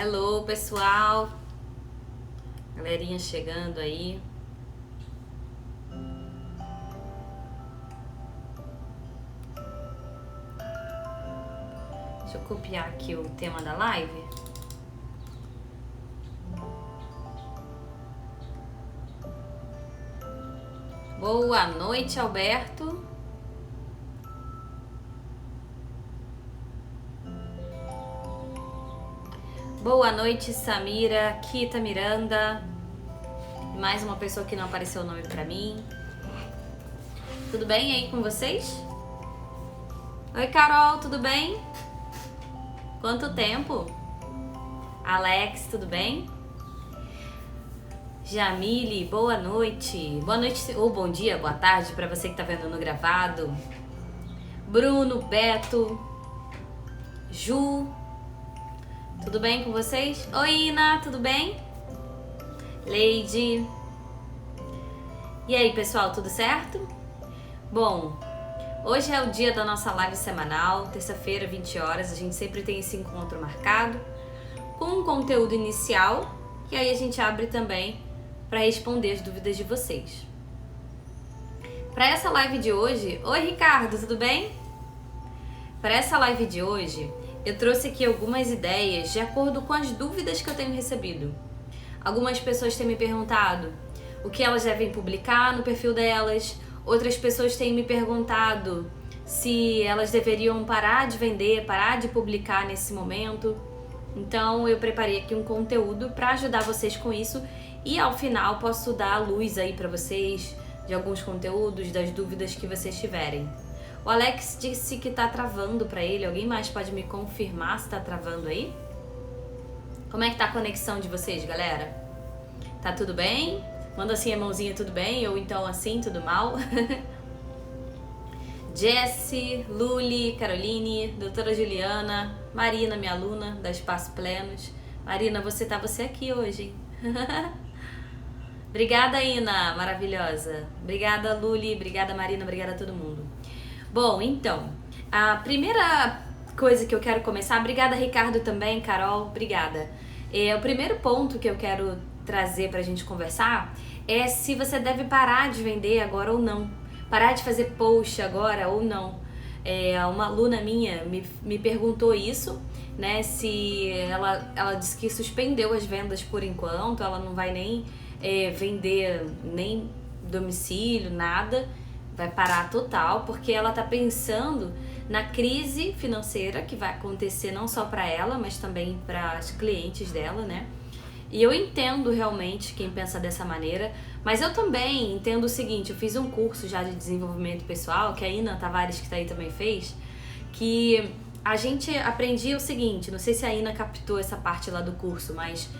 Hello, pessoal. Galerinha chegando aí. Deixa eu copiar aqui o tema da live. Boa noite, Alberto. Boa noite, Samira, Kita Miranda. Mais uma pessoa que não apareceu o nome pra mim. Tudo bem aí com vocês? Oi, Carol, tudo bem? Quanto tempo? Alex, tudo bem? Jamile, boa noite. Boa noite ou bom dia, boa tarde para você que tá vendo no gravado. Bruno, Beto, Ju, tudo bem com vocês? Oi, Ina, tudo bem? Leide. E aí, pessoal, tudo certo? Bom, hoje é o dia da nossa live semanal, terça-feira, 20 horas. A gente sempre tem esse encontro marcado com um conteúdo inicial e aí a gente abre também para responder as dúvidas de vocês. Para essa live de hoje... Oi, Ricardo, tudo bem? Para essa live de hoje, eu trouxe aqui algumas ideias de acordo com as dúvidas que eu tenho recebido. Algumas pessoas têm me perguntado o que elas devem publicar no perfil delas. Outras pessoas têm me perguntado se elas deveriam parar de vender, parar de publicar nesse momento. Então eu preparei aqui um conteúdo para ajudar vocês com isso e ao final posso dar a luz aí para vocês de alguns conteúdos, das dúvidas que vocês tiverem. O Alex disse que tá travando para ele. Alguém mais pode me confirmar se tá travando aí? Como é que tá a conexão de vocês, galera? Tá tudo bem? Manda assim a mãozinha, tudo bem? Ou então assim, tudo mal? Jessie, Luli, Caroline, doutora Juliana, Marina, minha aluna da Espaço Plenos. Marina, você aqui hoje, hein? Obrigada, Ina, maravilhosa. Obrigada, Luli, obrigada, Marina, obrigada a todo mundo. Bom, então, a primeira coisa que eu quero começar... Obrigada, Ricardo, também, Carol, obrigada. O primeiro ponto que eu quero trazer pra gente conversar é se você deve parar de vender agora ou não. Parar de fazer post agora ou não. Uma aluna minha me perguntou isso, né? Se ela disse que suspendeu as vendas por enquanto, ela não vai nem vender nem domicílio, nada. Vai parar total, porque ela tá pensando na crise financeira que vai acontecer não só para ela, mas também para as clientes dela, né? E eu entendo realmente quem pensa dessa maneira, mas eu também entendo o seguinte: eu fiz um curso já de desenvolvimento pessoal, que a Ina Tavares, que tá aí, também fez, que a gente aprendia o seguinte, não sei se a Ina captou essa parte lá do curso, mas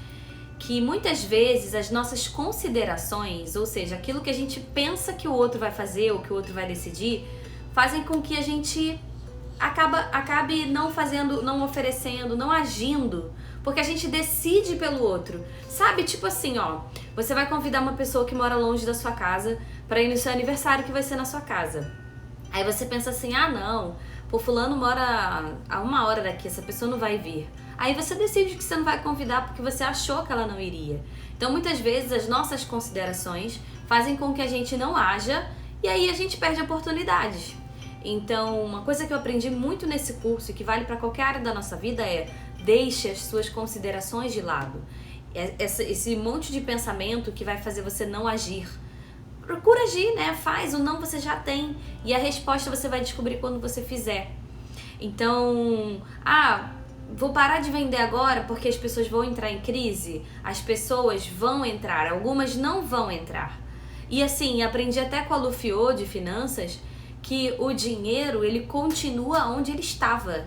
que muitas vezes as nossas considerações, ou seja, aquilo que a gente pensa que o outro vai fazer ou que o outro vai decidir, fazem com que a gente acabe não fazendo, não oferecendo, não agindo, porque a gente decide pelo outro. Sabe, tipo assim, ó, você vai convidar uma pessoa que mora longe da sua casa para ir no seu aniversário que vai ser na sua casa. Aí você pensa assim, ah não, pô, fulano mora a 1 hora daqui, essa pessoa não vai vir. Aí você decide que você não vai convidar porque você achou que ela não iria. Então muitas vezes as nossas considerações fazem com que a gente não haja e aí a gente perde oportunidades. Então uma coisa que eu aprendi muito nesse curso e que vale para qualquer área da nossa vida é: deixe as suas considerações de lado. Esse monte de pensamento que vai fazer você não agir. Procura agir, né? Faz, o não você já tem. E a resposta você vai descobrir quando você fizer. Então, vou parar de vender agora porque as pessoas vão entrar em crise. As pessoas vão entrar, algumas não vão entrar. E assim, aprendi até com a Lufiô de finanças que o dinheiro, ele continua onde ele estava.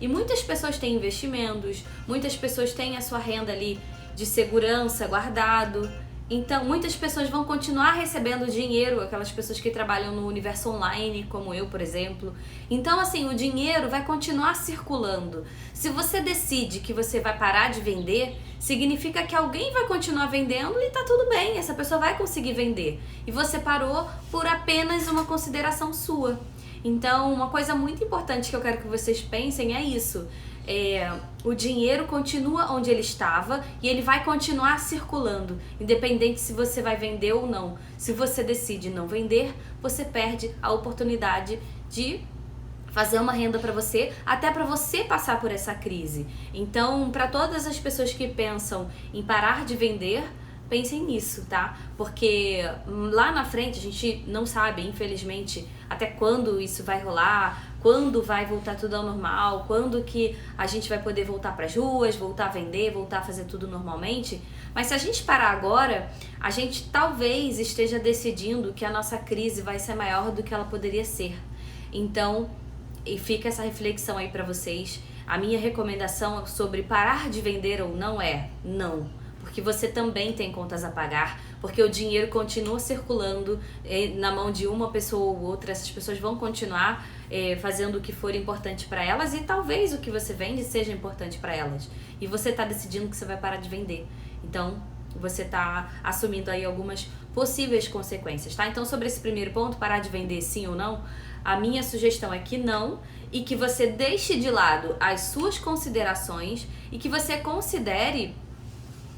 E muitas pessoas têm investimentos, muitas pessoas têm a sua renda ali de segurança guardado. Então, muitas pessoas vão continuar recebendo dinheiro, aquelas pessoas que trabalham no universo online, como eu, por exemplo. Então, assim, o dinheiro vai continuar circulando. Se você decide que você vai parar de vender, significa que alguém vai continuar vendendo e tá tudo bem, essa pessoa vai conseguir vender. E você parou por apenas uma consideração sua. Então, uma coisa muito importante que eu quero que vocês pensem é isso. o dinheiro continua onde ele estava e ele vai continuar circulando, independente se você vai vender ou não. Se você decide não vender, você perde a oportunidade de fazer uma renda para você, até para você passar por essa crise. Então, para todas as pessoas que pensam em parar de vender, pensem nisso, tá? Porque lá na frente a gente não sabe, infelizmente, até quando isso vai rolar, quando vai voltar tudo ao normal, quando que a gente vai poder voltar para as ruas, voltar a vender, voltar a fazer tudo normalmente. Mas se a gente parar agora, a gente talvez esteja decidindo que a nossa crise vai ser maior do que ela poderia ser. Então, e fica essa reflexão aí pra vocês. A minha recomendação sobre parar de vender ou não é não, porque você também tem contas a pagar, porque o dinheiro continua circulando na mão de uma pessoa ou outra. Essas pessoas vão continuar fazendo o que for importante para elas, e talvez o que você vende seja importante para elas, e você tá decidindo que você vai parar de vender. Então você tá assumindo aí algumas possíveis consequências, tá? Então, sobre esse primeiro ponto, parar de vender sim ou não, a minha sugestão é que não, e que você deixe de lado as suas considerações e que você considere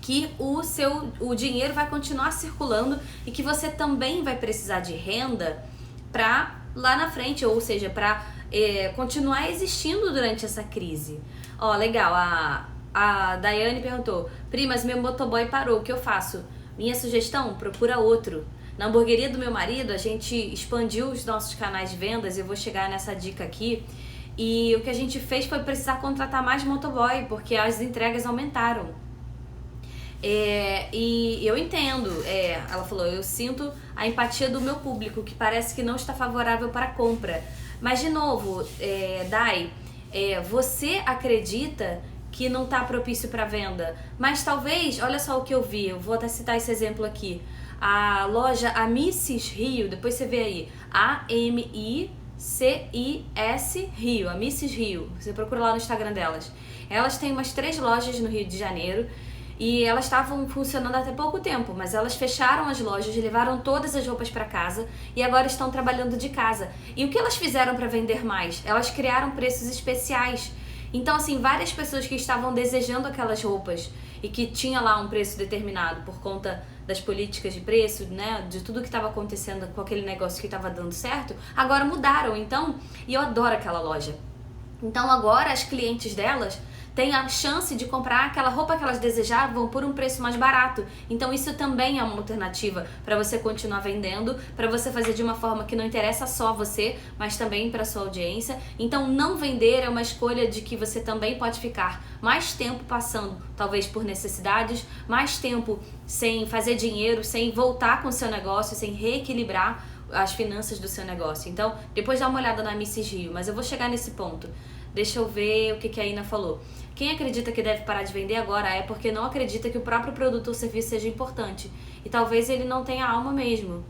que o dinheiro vai continuar circulando e que você também vai precisar de renda para lá na frente, ou seja, para continuar existindo durante essa crise. Ó, legal, a Daiane perguntou: primas, meu motoboy parou, o que eu faço? Minha sugestão, procura outro. Na hamburgueria do meu marido, a gente expandiu os nossos canais de vendas, eu vou chegar nessa dica aqui. E o que a gente fez foi precisar contratar mais motoboy, porque as entregas aumentaram. E eu entendo, ela falou, eu sinto a empatia do meu público, que parece que não está favorável para a compra. Mas, de novo, Dai, você acredita que não está propício para venda, mas talvez, olha só o que eu vi, eu vou até citar esse exemplo aqui. A loja Amicis Rio, depois você vê aí, AMICIS Rio, Amicis Rio, você procura lá no Instagram delas. Elas têm umas 3 lojas no Rio de Janeiro e elas estavam funcionando até pouco tempo, mas elas fecharam as lojas, levaram todas as roupas para casa e agora estão trabalhando de casa. E o que elas fizeram para vender mais? Elas criaram preços especiais. Então, assim, várias pessoas que estavam desejando aquelas roupas e que tinha lá um preço determinado por conta das políticas de preço, né, de tudo que estava acontecendo com aquele negócio que estava dando certo, agora mudaram. Então, e eu adoro aquela loja. Então agora as clientes delas têm a chance de comprar aquela roupa que elas desejavam por um preço mais barato. Então isso também é uma alternativa para você continuar vendendo, para você fazer de uma forma que não interessa só a você, mas também para sua audiência. Então não vender é uma escolha de que você também pode ficar mais tempo passando, talvez por necessidades, mais tempo sem fazer dinheiro, sem voltar com o seu negócio, sem reequilibrar as finanças do seu negócio. Então, depois dá uma olhada na Amicis Rio, mas eu vou chegar nesse ponto. Deixa eu ver o que a Ina falou. Quem acredita que deve parar de vender agora é porque não acredita que o próprio produto ou serviço seja importante. E talvez ele não tenha alma mesmo.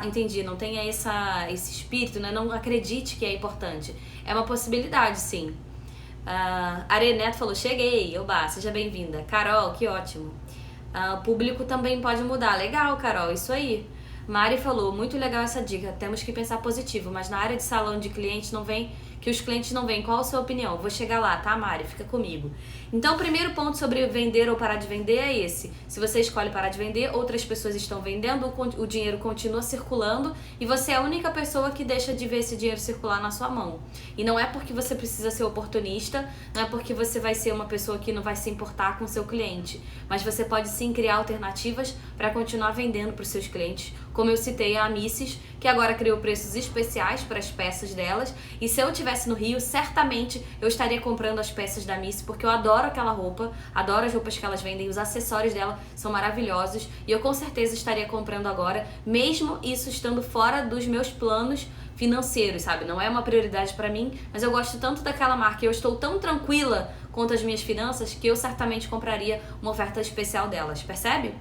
Entendi, não tenha esse espírito, né? Não acredite que é importante. É uma possibilidade, sim. Are Neto falou, cheguei, oba, seja bem-vinda. Carol, que ótimo. O público também pode mudar. Legal, Carol, isso aí. Mari falou, muito legal essa dica, temos que pensar positivo, mas na área de salão de clientes não vem, que os clientes não vêm. Qual a sua opinião? Vou chegar lá, tá, Mari? Fica comigo. Então, o primeiro ponto sobre vender ou parar de vender é esse. Se você escolhe parar de vender, outras pessoas estão vendendo, o dinheiro continua circulando e você é a única pessoa que deixa de ver esse dinheiro circular na sua mão. E não é porque você precisa ser oportunista, não é porque você vai ser uma pessoa que não vai se importar com o seu cliente, mas você pode sim criar alternativas para continuar vendendo para os seus clientes. Como eu citei a Amicis, que agora criou preços especiais para as peças delas. E se eu estivesse no Rio, certamente eu estaria comprando as peças da Amicis, porque eu adoro aquela roupa, adoro as roupas que elas vendem, os acessórios dela são maravilhosos. E eu com certeza estaria comprando agora, mesmo isso estando fora dos meus planos financeiros, sabe? Não é uma prioridade para mim, mas eu gosto tanto daquela marca e eu estou tão tranquila quanto às minhas finanças que eu certamente compraria uma oferta especial delas, percebe?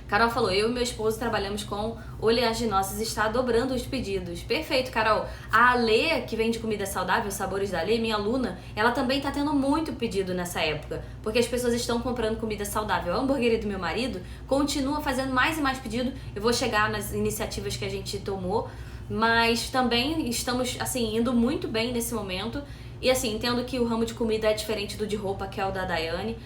Carol falou, eu e meu esposo trabalhamos com oleaginosas e está dobrando os pedidos. Perfeito, Carol. A Alê, que vende comida saudável, Sabores da Alê, minha aluna, ela também está tendo muito pedido nessa época, porque as pessoas estão comprando comida saudável. A hamburgueria do meu marido continua fazendo mais e mais pedido. Eu vou chegar nas iniciativas que a gente tomou, mas também estamos, assim, indo muito bem nesse momento. E assim, entendo que o ramo de comida é diferente do de roupa, que é o da Daiane.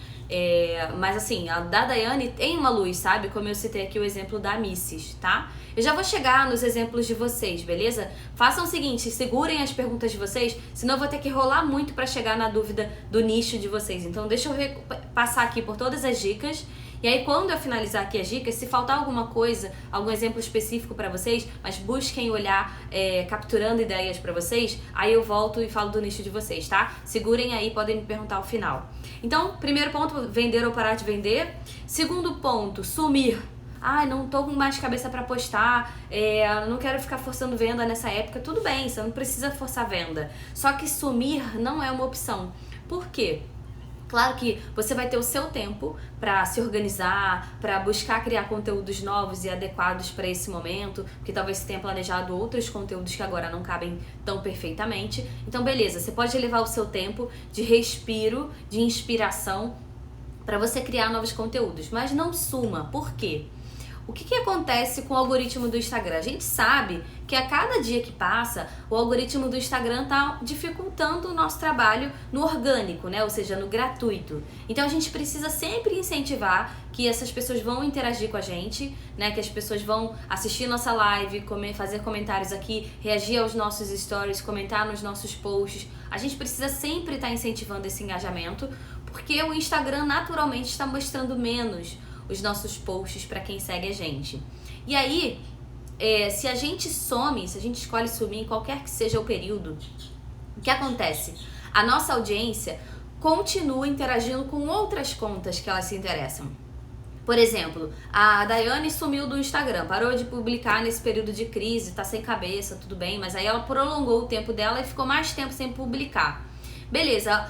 Mas assim, a da Daiane tem uma luz, sabe? Como eu citei aqui o exemplo da Misses, tá? Eu já vou chegar nos exemplos de vocês, beleza? Façam o seguinte, segurem as perguntas de vocês, senão eu vou ter que rolar muito pra chegar na dúvida do nicho de vocês. Então deixa eu passar aqui por todas as dicas. E aí quando eu finalizar aqui as dicas, se faltar alguma coisa, algum exemplo específico pra vocês, mas busquem olhar, capturando ideias pra vocês, aí eu volto e falo do nicho de vocês, tá? Segurem aí, podem me perguntar ao final. Então, primeiro ponto, vender ou parar de vender. Segundo ponto, sumir. Ai, não tô com mais cabeça pra postar, não quero ficar forçando venda nessa época. Tudo bem, você não precisa forçar venda. Só que sumir não é uma opção. Por quê? Claro que você vai ter o seu tempo para se organizar, para buscar criar conteúdos novos e adequados para esse momento, porque talvez você tenha planejado outros conteúdos que agora não cabem tão perfeitamente. Então, beleza, você pode levar o seu tempo de respiro, de inspiração para você criar novos conteúdos, mas não suma. Por quê? O que acontece com o algoritmo do Instagram? A gente sabe que a cada dia que passa, o algoritmo do Instagram tá dificultando o nosso trabalho no orgânico, né? Ou seja, no gratuito. Então a gente precisa sempre incentivar que essas pessoas vão interagir com a gente, né? Que as pessoas vão assistir nossa live, fazer comentários aqui, reagir aos nossos stories, comentar nos nossos posts. A gente precisa sempre estar incentivando esse engajamento, porque o Instagram naturalmente está mostrando menos os nossos posts para quem segue a gente. E aí, se a gente some, se a gente escolhe sumir em qualquer que seja o período, o que acontece? A nossa audiência continua interagindo com outras contas que elas se interessam. Por exemplo, a Daiane sumiu do Instagram, parou de publicar nesse período de crise, tá sem cabeça, tudo bem, mas aí ela prolongou o tempo dela e ficou mais tempo sem publicar. Beleza,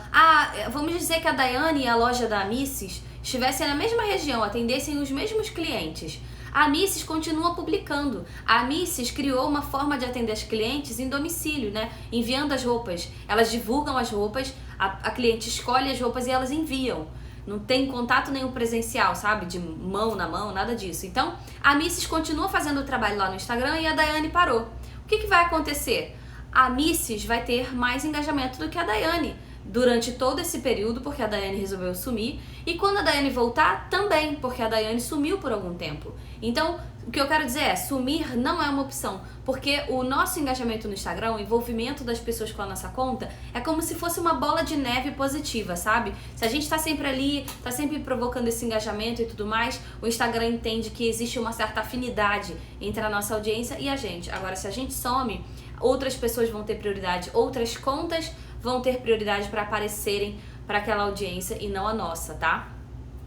vamos dizer que a Daiane e a loja da Misses estivessem na mesma região, atendessem os mesmos clientes. A Misses continua publicando. A Misses criou uma forma de atender as clientes em domicílio, né? Enviando as roupas. Elas divulgam as roupas, a cliente escolhe as roupas e elas enviam. Não tem contato nenhum presencial, sabe? De mão na mão, nada disso. Então, a Misses continua fazendo o trabalho lá no Instagram e a Daiane parou. O que vai acontecer? A Misses vai ter mais engajamento do que a Daiane durante todo esse período, porque a Daiane resolveu sumir, e quando a Daiane voltar, também, porque a Daiane sumiu por algum tempo. Então, o que eu quero dizer é, sumir não é uma opção, porque o nosso engajamento no Instagram, o envolvimento das pessoas com a nossa conta, é como se fosse uma bola de neve positiva, sabe? Se a gente tá sempre ali, tá sempre provocando esse engajamento e tudo mais, o Instagram entende que existe uma certa afinidade entre a nossa audiência e a gente. Agora, se a gente some, outras pessoas vão ter prioridade, outras contas vão ter prioridade para aparecerem para aquela audiência e não a nossa, tá?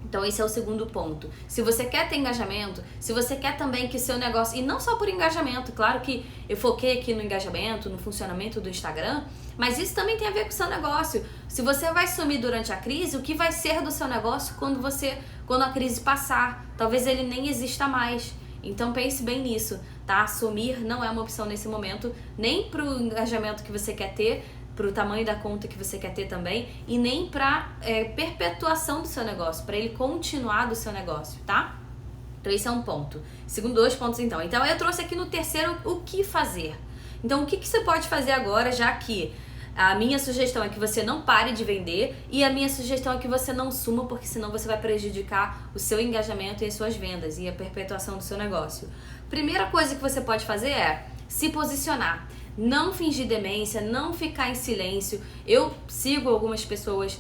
Então esse é o segundo ponto. Se você quer ter engajamento, se você quer também que seu negócio, e não só por engajamento, claro que eu foquei aqui no engajamento, no funcionamento do Instagram, mas isso também tem a ver com o seu negócio. Se você vai sumir durante a crise, o que vai ser do seu negócio quando a crise passar? Talvez ele nem exista mais. Então pense bem nisso, tá? Sumir não é uma opção nesse momento, nem pro engajamento que você quer ter, para o tamanho da conta que você quer ter também, e nem para perpetuação do seu negócio, para ele continuar do seu negócio, tá? Então esse é um ponto. Segundo, 2 pontos então. Então eu trouxe aqui no terceiro o que fazer. Então o que você pode fazer agora, já que a minha sugestão é que você não pare de vender e a minha sugestão é que você não suma, porque senão você vai prejudicar o seu engajamento e as suas vendas e a perpetuação do seu negócio. Primeira coisa que você pode fazer é se posicionar. Não fingir demência, não ficar em silêncio. Eu sigo algumas pessoas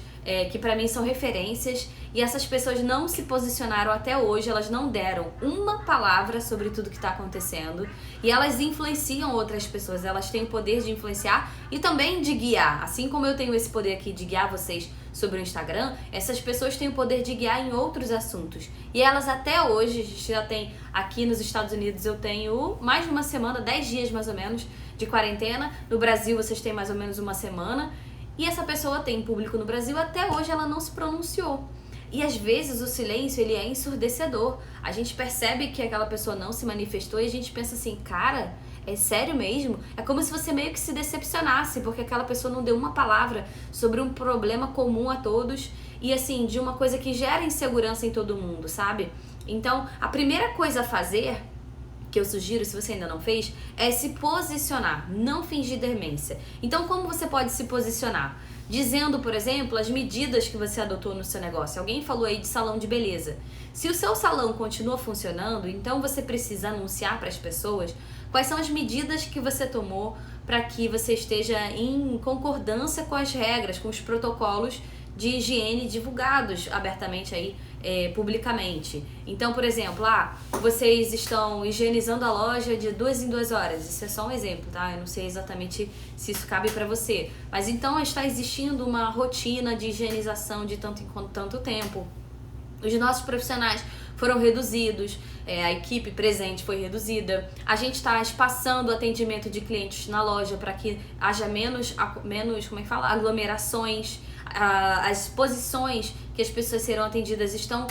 que pra mim são referências e essas pessoas não se posicionaram até hoje, elas não deram uma palavra sobre tudo que tá acontecendo e elas influenciam outras pessoas, elas têm o poder de influenciar e também de guiar. Assim como eu tenho esse poder aqui de guiar vocês sobre o Instagram, essas pessoas têm o poder de guiar em outros assuntos. E elas até hoje, a gente já tem aqui nos Estados Unidos, eu tenho mais de uma semana, 10 dias mais ou menos, de quarentena. No Brasil vocês têm mais ou menos uma semana. E essa pessoa tem público no Brasil, até hoje ela não se pronunciou. E às vezes o silêncio, ele é ensurdecedor. A gente percebe que aquela pessoa não se manifestou e a gente pensa assim, cara, é sério mesmo? É como se você meio que se decepcionasse, porque aquela pessoa não deu uma palavra sobre um problema comum a todos e assim, de uma coisa que gera insegurança em todo mundo, sabe? Então, a primeira coisa a fazer, que eu sugiro, se você ainda não fez, é se posicionar, não fingir demência. Então, como você pode se posicionar? Dizendo, por exemplo, as medidas que você adotou no seu negócio. Alguém falou aí de salão de beleza. Se o seu salão continua funcionando, então você precisa anunciar para as pessoas quais são as medidas que você tomou para que você esteja em concordância com as regras, com os protocolos de higiene divulgados abertamente aí, publicamente. Então, por exemplo, vocês estão higienizando a loja de 2 em 2 horas. Isso é só um exemplo, tá? Eu não sei exatamente se isso cabe para você. Mas então está existindo uma rotina de higienização de tanto em tanto tempo. Os nossos profissionais foram reduzidos, a equipe presente foi reduzida. A gente está espaçando o atendimento de clientes na loja para que haja menos aglomerações. As posições que as pessoas serão atendidas estão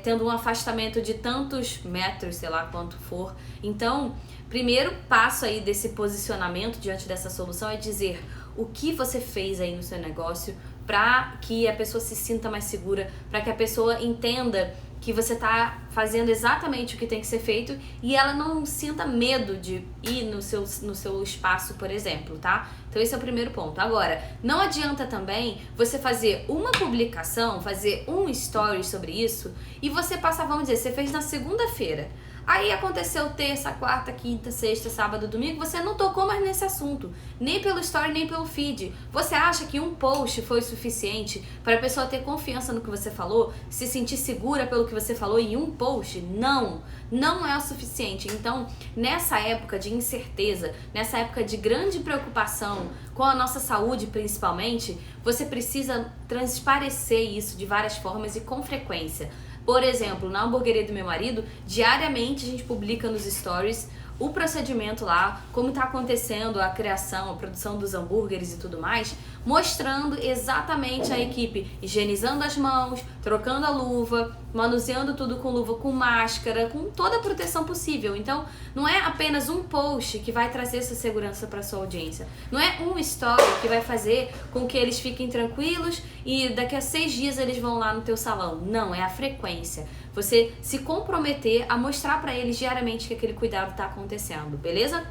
tendo um afastamento de tantos metros, sei lá quanto for. Então, primeiro passo aí desse posicionamento diante dessa solução é dizer o que você fez aí no seu negócio para que a pessoa se sinta mais segura, para que a pessoa entenda que você está fazendo exatamente o que tem que ser feito e ela não sinta medo de ir no seu espaço, por exemplo, tá? Então esse é o primeiro ponto. Agora, não adianta também você fazer uma publicação, fazer um story sobre isso e você passar, vamos dizer, você fez na segunda-feira. Aí aconteceu terça, quarta, quinta, sexta, sábado, domingo, você não tocou mais nesse assunto, nem pelo story, nem pelo feed. Você acha que um post foi suficiente para a pessoa ter confiança no que você falou, se sentir segura pelo que você falou em um post? Não, não é o suficiente. Então, nessa época de incerteza, nessa época de grande preocupação com a nossa saúde principalmente, você precisa transparecer isso de várias formas e com frequência. Por exemplo, na hamburgueria do meu marido, diariamente a gente publica nos stories o procedimento lá, como está acontecendo a criação, a produção dos hambúrgueres e tudo mais, mostrando exatamente a equipe higienizando as mãos, trocando a luva, manuseando tudo com luva, com máscara, com toda a proteção possível. Então, não é apenas um post que vai trazer essa segurança para sua audiência. Não é um story que vai fazer com que eles fiquem tranquilos e daqui a 6 dias eles vão lá no teu salão. Não, é a frequência. Você se comprometer a mostrar para eles diariamente que aquele cuidado está acontecendo, beleza?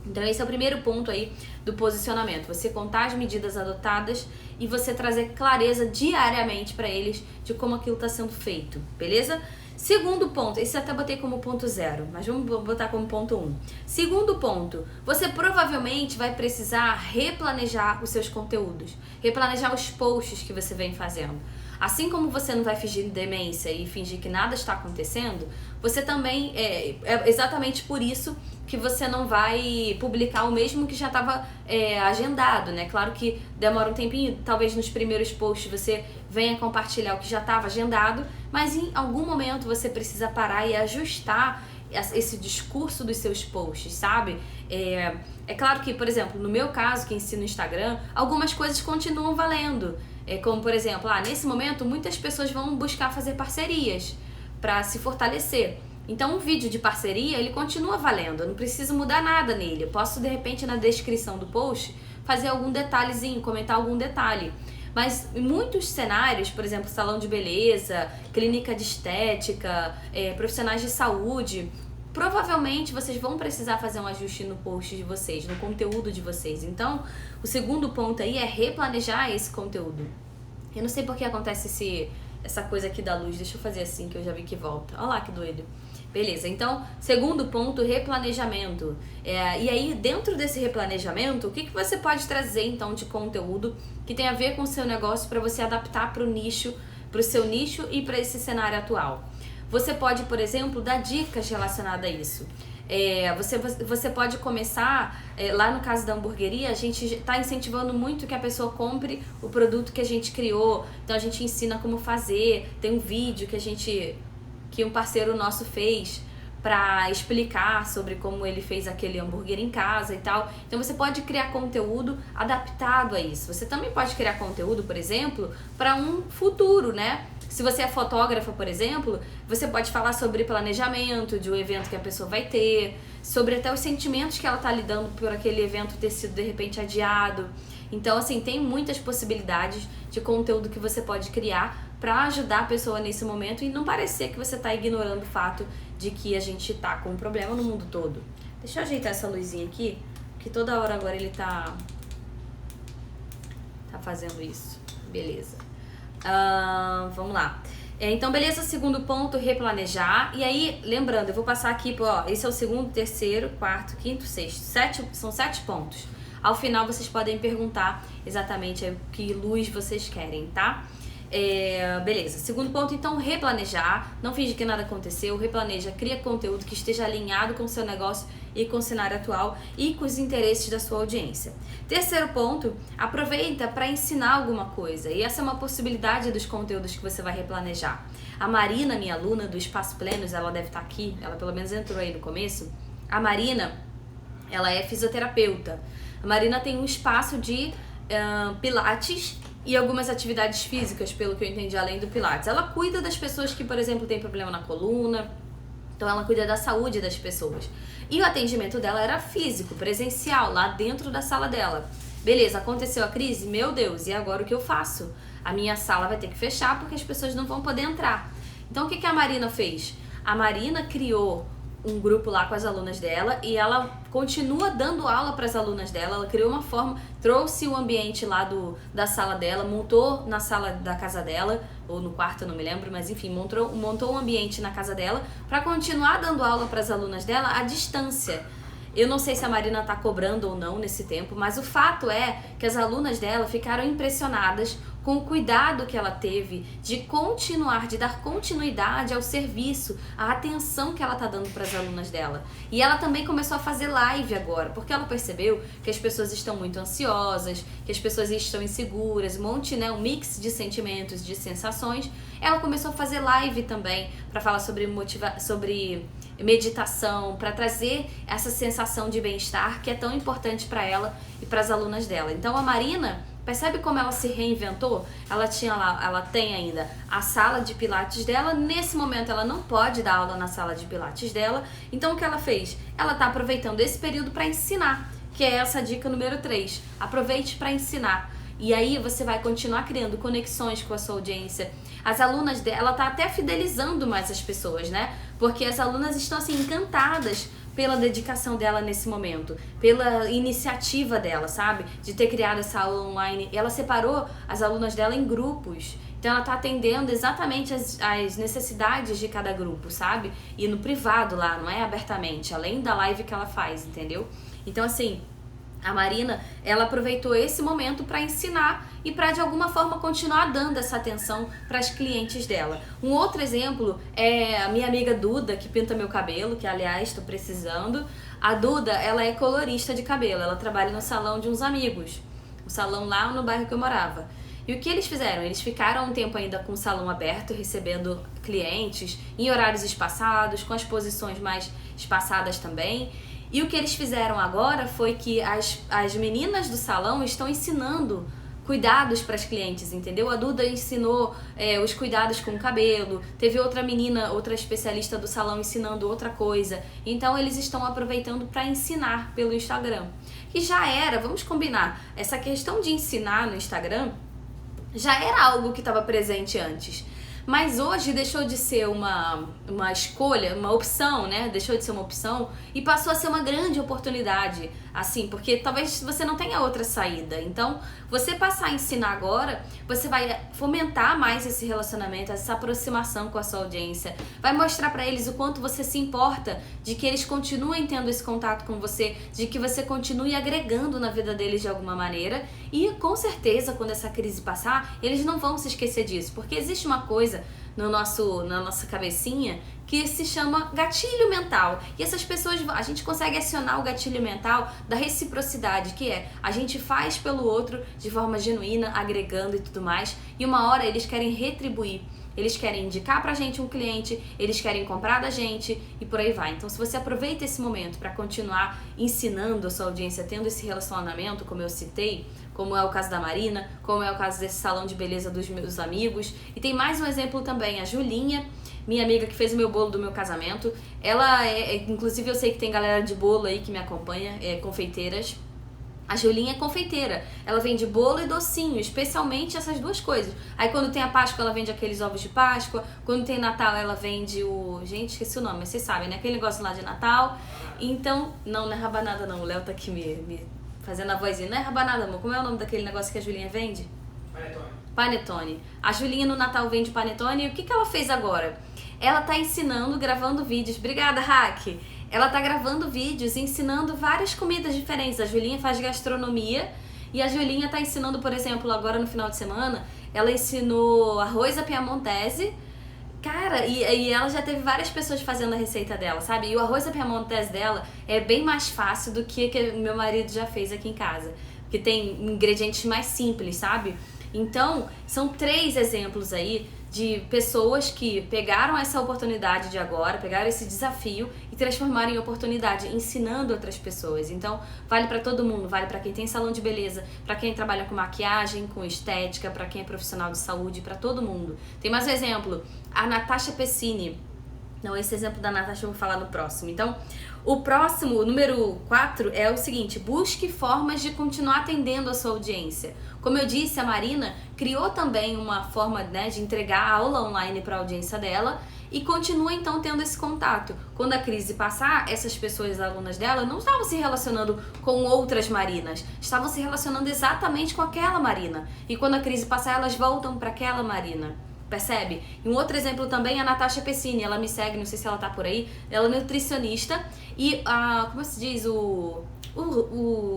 Então esse é o primeiro ponto aí do posicionamento, você contar as medidas adotadas e você trazer clareza diariamente para eles de como aquilo está sendo feito, beleza? Segundo ponto, esse eu até botei como ponto 0, mas vamos botar como ponto 1. Segundo ponto, você provavelmente vai precisar replanejar os seus conteúdos, replanejar os posts que você vem fazendo. Assim como você não vai fingir demência e fingir que nada está acontecendo, você também, é exatamente por isso que você não vai publicar o mesmo que já estava agendado, né? Claro que demora um tempinho, talvez nos primeiros posts você venha compartilhar o que já estava agendado, mas em algum momento você precisa parar e ajustar esse discurso dos seus posts, sabe? É claro que, por exemplo, no meu caso, que ensino no Instagram, algumas coisas continuam valendo. Como, por exemplo, nesse momento, muitas pessoas vão buscar fazer parcerias para se fortalecer. Então, um vídeo de parceria, ele continua valendo. Eu não preciso mudar nada nele. Eu posso, de repente, na descrição do post, fazer algum detalhezinho, comentar algum detalhe. Mas em muitos cenários, por exemplo, salão de beleza, clínica de estética, profissionais de saúde, provavelmente vocês vão precisar fazer um ajuste no post de vocês, no conteúdo de vocês. Então, o segundo ponto aí é replanejar esse conteúdo. Eu não sei por que acontece essa coisa aqui da luz. Deixa eu fazer assim, que eu já vi que volta. Olha lá que doido. Beleza, então, segundo ponto, replanejamento. E aí, dentro desse replanejamento, o que você pode trazer, então, de conteúdo que tem a ver com o seu negócio para você adaptar para o seu nicho e para esse cenário atual? Você pode, por exemplo, dar dicas relacionadas a isso. Você pode começar, lá no caso da hamburgueria, a gente está incentivando muito que a pessoa compre o produto que a gente criou. Então a gente ensina como fazer, tem um vídeo que um parceiro nosso fez para explicar sobre como ele fez aquele hambúrguer em casa e tal. Então você pode criar conteúdo adaptado a isso. Você também pode criar conteúdo, por exemplo, para um futuro, né? Se você é fotógrafa, por exemplo, você pode falar sobre planejamento de um evento que a pessoa vai ter, sobre até os sentimentos que ela está lidando por aquele evento ter sido de repente adiado. Então, assim, tem muitas possibilidades de conteúdo que você pode criar para ajudar a pessoa nesse momento e não parecer que você está ignorando o fato de que a gente tá com um problema no mundo todo. Deixa eu ajeitar essa luzinha aqui, que toda hora agora ele tá fazendo isso. Beleza. Vamos lá. Então, beleza, segundo ponto, replanejar. E aí, lembrando, eu vou passar aqui, ó, esse é o segundo, terceiro, quarto, quinto, sexto. São 7 pontos. Ao final, vocês podem perguntar exatamente que luz vocês querem, tá? Beleza. Segundo ponto, então, replanejar. Não finge que nada aconteceu. Replaneja, cria conteúdo que esteja alinhado com o seu negócio e com o cenário atual e com os interesses da sua audiência. Terceiro ponto, aproveita para ensinar alguma coisa. E essa é uma possibilidade dos conteúdos que você vai replanejar. A Marina, minha aluna do Espaço Plenos, ela deve estar aqui, ela pelo menos entrou aí no começo. A Marina, ela é fisioterapeuta. A Marina tem um espaço de pilates e algumas atividades físicas, pelo que eu entendi, além do pilates. Ela cuida das pessoas que, por exemplo, têm problema na coluna. Então ela cuida da saúde das pessoas. E o atendimento dela era físico, presencial, lá dentro da sala dela. Beleza, aconteceu a crise? Meu Deus, e agora o que eu faço? A minha sala vai ter que fechar porque as pessoas não vão poder entrar. Então o que a Marina fez? A Marina criou um grupo lá com as alunas dela e ela continua dando aula para as alunas dela. Ela criou uma forma, trouxe o ambiente lá da sala dela, montou na sala da casa dela, ou no quarto, eu não me lembro, mas enfim, montou um ambiente na casa dela para continuar dando aula para as alunas dela à distância. Eu não sei se a Marina tá cobrando ou não nesse tempo, mas o fato é que as alunas dela ficaram impressionadas com o cuidado que ela teve de continuar, de dar continuidade ao serviço, à atenção que ela tá dando para as alunas dela. E ela também começou a fazer live agora, porque ela percebeu que as pessoas estão muito ansiosas, que as pessoas estão inseguras, um mix de sentimentos, de sensações. Ela começou a fazer live também para falar sobre meditação, para trazer essa sensação de bem-estar que é tão importante para ela e para as alunas dela. Então a Marina, percebe como ela se reinventou? Ela tem ainda a sala de pilates dela. Nesse momento ela não pode dar aula na sala de pilates dela. Então o que ela fez? Ela está aproveitando esse período para ensinar, que é essa dica número 3. Aproveite para ensinar. E aí você vai continuar criando conexões com a sua audiência. As alunas dela, ela tá até fidelizando mais as pessoas, né? Porque as alunas estão assim encantadas pela dedicação dela nesse momento, pela iniciativa dela, sabe? De ter criado essa aula online. Ela separou as alunas dela em grupos. Então ela tá atendendo exatamente as necessidades de cada grupo, sabe? E no privado lá, não é abertamente, além da live que ela faz, entendeu? Então assim, a Marina, ela aproveitou esse momento para ensinar e para de alguma forma continuar dando essa atenção para as clientes dela. Um outro exemplo é a minha amiga Duda, que pinta meu cabelo, que aliás estou precisando. A Duda, ela é colorista de cabelo, ela trabalha no salão de uns amigos, o salão lá no bairro que eu morava. E o que eles fizeram? Eles ficaram um tempo ainda com o salão aberto, recebendo clientes em horários espaçados, com as posições mais espaçadas também. E o que eles fizeram agora foi que as meninas do salão estão ensinando cuidados para as clientes, entendeu? A Duda ensinou os cuidados com o cabelo, teve outra menina, outra especialista do salão ensinando outra coisa. Então eles estão aproveitando para ensinar pelo Instagram. Que já era, vamos combinar, essa questão de ensinar no Instagram já era algo que estava presente antes. Mas hoje deixou de ser uma escolha, uma opção, né? Deixou de ser uma opção e passou a ser uma grande oportunidade, assim, porque talvez você não tenha outra saída. Então, você passar a ensinar agora, você vai fomentar mais esse relacionamento, essa aproximação com a sua audiência. Vai mostrar pra eles o quanto você se importa de que eles continuem tendo esse contato com você, de que você continue agregando na vida deles de alguma maneira. E, com certeza, quando essa crise passar, eles não vão se esquecer disso, porque existe uma coisa na nossa cabecinha que se chama gatilho mental. E essas pessoas, a gente consegue acionar o gatilho mental da reciprocidade, que é a gente faz pelo outro de forma genuína, agregando e tudo mais, e uma hora eles querem retribuir. Eles querem indicar pra gente um cliente, eles querem comprar da gente e por aí vai. Então, se você aproveita esse momento para continuar ensinando a sua audiência, tendo esse relacionamento, como eu citei, como é o caso da Marina, como é o caso desse salão de beleza dos meus amigos. E tem mais um exemplo também, a Julinha, minha amiga que fez o meu bolo do meu casamento. Ela inclusive eu sei que tem galera de bolo aí que me acompanha, confeiteiras. A Julinha é confeiteira, ela vende bolo e docinho, especialmente essas duas coisas. Aí quando tem a Páscoa, ela vende aqueles ovos de Páscoa. Quando tem Natal, ela vende o... Gente, esqueci o nome, mas vocês sabem, né? Aquele negócio lá de Natal. Então, não é rabanada não, o Léo tá aqui me fazendo a vozinha. Não é rabanada, amor, como é o nome daquele negócio que a Julinha vende? Panetone. A Julinha no Natal vende panetone e o que ela fez agora? Ela tá ensinando, gravando vídeos. Obrigada, Hack! Ela tá gravando vídeos ensinando várias comidas diferentes. A Julinha faz gastronomia e a Julinha tá ensinando, por exemplo, agora no final de semana, ela ensinou arroz à piamontese. Cara, e ela já teve várias pessoas fazendo a receita dela, sabe? E o arroz à piamontese dela é bem mais fácil do que meu marido já fez aqui em casa. Porque tem ingredientes mais simples, sabe? Então, são 3 exemplos aí de pessoas que pegaram essa oportunidade de agora, pegaram esse desafio e transformaram em oportunidade, ensinando outras pessoas. Então, vale pra todo mundo, vale pra quem tem salão de beleza, pra quem trabalha com maquiagem, com estética, pra quem é profissional de saúde, pra todo mundo. Tem mais um exemplo, a Natasha Pessini. Não, esse exemplo da Natasha eu vou falar no próximo. Então, o próximo, o número 4, é o seguinte: busque formas de continuar atendendo a sua audiência. Como eu disse, a Marina criou também uma forma, né, de entregar a aula online para a audiência dela e continua então tendo esse contato. Quando a crise passar, essas pessoas, alunas dela, não estavam se relacionando com outras Marinas, estavam se relacionando exatamente com aquela Marina. E quando a crise passar, elas voltam para aquela Marina. Percebe? E um outro exemplo também é a Natasha Pessini. Ela me segue, não sei se ela tá por aí. Ela é nutricionista e como se diz, o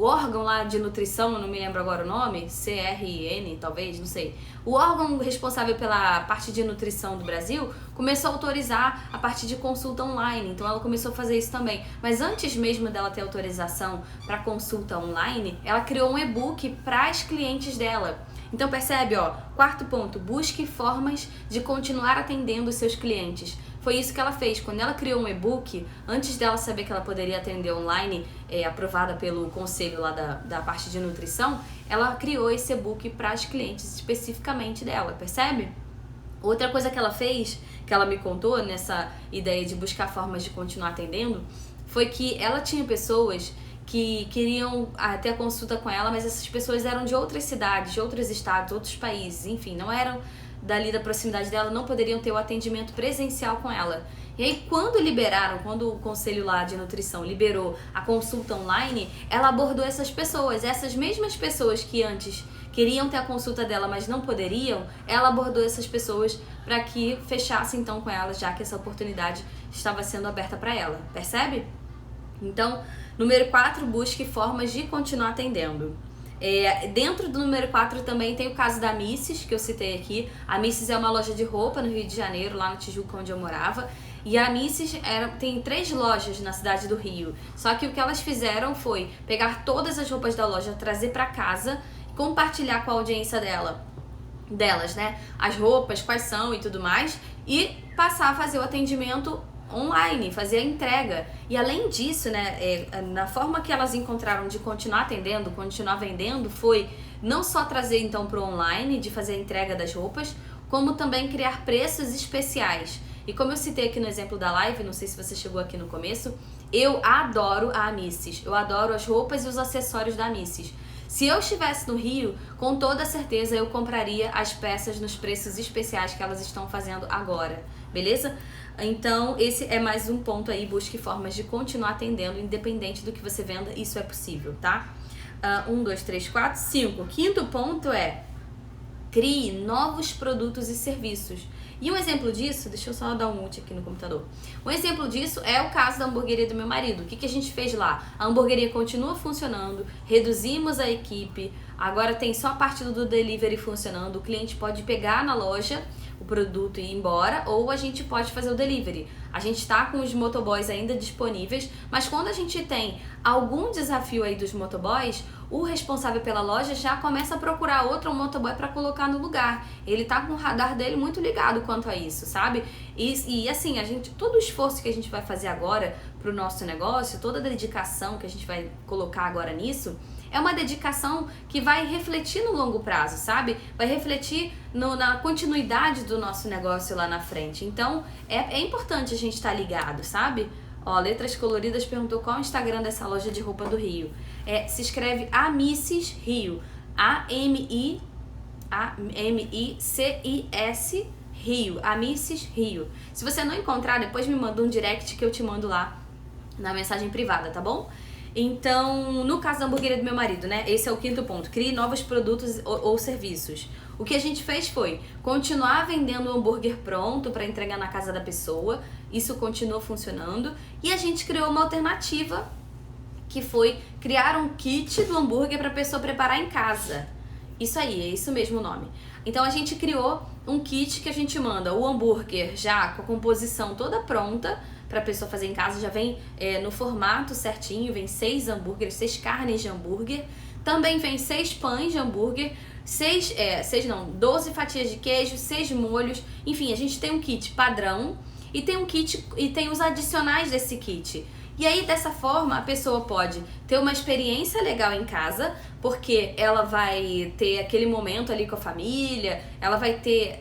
órgão lá de nutrição, eu não me lembro agora o nome, CRN talvez, não sei. O órgão responsável pela parte de nutrição do Brasil começou a autorizar a parte de consulta online, então ela começou a fazer isso também. Mas antes mesmo dela ter autorização para consulta online, ela criou um e-book para as clientes dela. Então percebe, ó, 4º ponto, busque formas de continuar atendendo os seus clientes. Foi isso que ela fez. Quando ela criou um e-book, antes dela saber que ela poderia atender online, aprovada pelo conselho lá da parte de nutrição, ela criou esse e-book para as clientes especificamente dela, percebe? Outra coisa que ela fez, que ela me contou nessa ideia de buscar formas de continuar atendendo, foi que ela tinha pessoas que queriam ter a consulta com ela, mas essas pessoas eram de outras cidades, de outros estados, outros países, enfim, não eram dali da proximidade dela, não poderiam ter o atendimento presencial com ela. E aí quando o conselho lá de nutrição liberou a consulta online, ela abordou essas pessoas, essas mesmas pessoas que antes queriam ter a consulta dela, mas não poderiam, ela abordou essas pessoas para que fechasse então com ela, já que essa oportunidade estava sendo aberta para ela, percebe? Então, número 4, busque formas de continuar atendendo. Dentro do número 4 também tem o caso da Misses, que eu citei aqui. A Misses é uma loja de roupa no Rio de Janeiro, lá no Tijuca, onde eu morava. E a Misses tem 3 lojas na cidade do Rio. Só que o que elas fizeram foi pegar todas as roupas da loja, trazer para casa, compartilhar com a audiência delas, né? As roupas, quais são e tudo mais. E passar a fazer o atendimento online, fazer a entrega. E além disso, né, na forma que elas encontraram de continuar atendendo, continuar vendendo, foi não só trazer então para o online, de fazer a entrega das roupas, como também criar preços especiais. E como eu citei aqui no exemplo da live, não sei se você chegou aqui no começo, eu adoro a Misses, eu adoro as roupas e os acessórios da Misses. Se eu estivesse no Rio, com toda certeza eu compraria as peças nos preços especiais que elas estão fazendo agora, beleza? Então, esse é mais um ponto aí, busque formas de continuar atendendo, independente do que você venda, isso é possível, tá? 1, 2, 3, 4, 5. 5º ponto é, crie novos produtos e serviços. E um exemplo disso, deixa eu só dar um mute aqui no computador. Um exemplo disso é o caso da hamburgueria do meu marido. O que a gente fez lá? A hamburgueria continua funcionando, reduzimos a equipe, agora tem só a parte do delivery funcionando, o cliente pode pegar na loja o produto e ir embora, ou a gente pode fazer o delivery. A gente está com os motoboys ainda disponíveis, mas quando a gente tem algum desafio aí dos motoboys, o responsável pela loja já começa a procurar outro motoboy para colocar no lugar. Ele tá com o radar dele muito ligado quanto a isso, sabe? E assim, todo o esforço que a gente vai fazer agora pro nosso negócio, toda a dedicação que a gente vai colocar agora nisso, é uma dedicação que vai refletir no longo prazo, sabe? Vai refletir na continuidade do nosso negócio lá na frente. Então, é importante a gente estar ligado, sabe? Ó, Letras Coloridas perguntou qual é o Instagram dessa loja de roupa do Rio. Se escreve Amicis Rio. A-M-I-C-I-S Rio. Amicis Rio. Se você não encontrar, depois me manda um direct que eu te mando lá na mensagem privada, tá bom? Então, no caso da hamburgueria do meu marido, né? Esse é o quinto ponto. Crie novos produtos ou serviços. O que a gente fez foi continuar vendendo o hambúrguer pronto para entregar na casa da pessoa. Isso continuou funcionando. E a gente criou uma alternativa, que foi criar um kit do hambúrguer para a pessoa preparar em casa. Isso aí, é isso mesmo o nome. Então a gente criou um kit que a gente manda o hambúrguer já com a composição toda pronta para a pessoa fazer em casa, já vem no formato certinho, vem 6 hambúrgueres, 6 carnes de hambúrguer, também vem 6 pães de hambúrguer, 12 fatias de queijo, 6 molhos, enfim, a gente tem um kit padrão e tem um kit e tem os adicionais desse kit. E aí, dessa forma, a pessoa pode ter uma experiência legal em casa, porque ela vai ter aquele momento ali com a família, ela vai ter...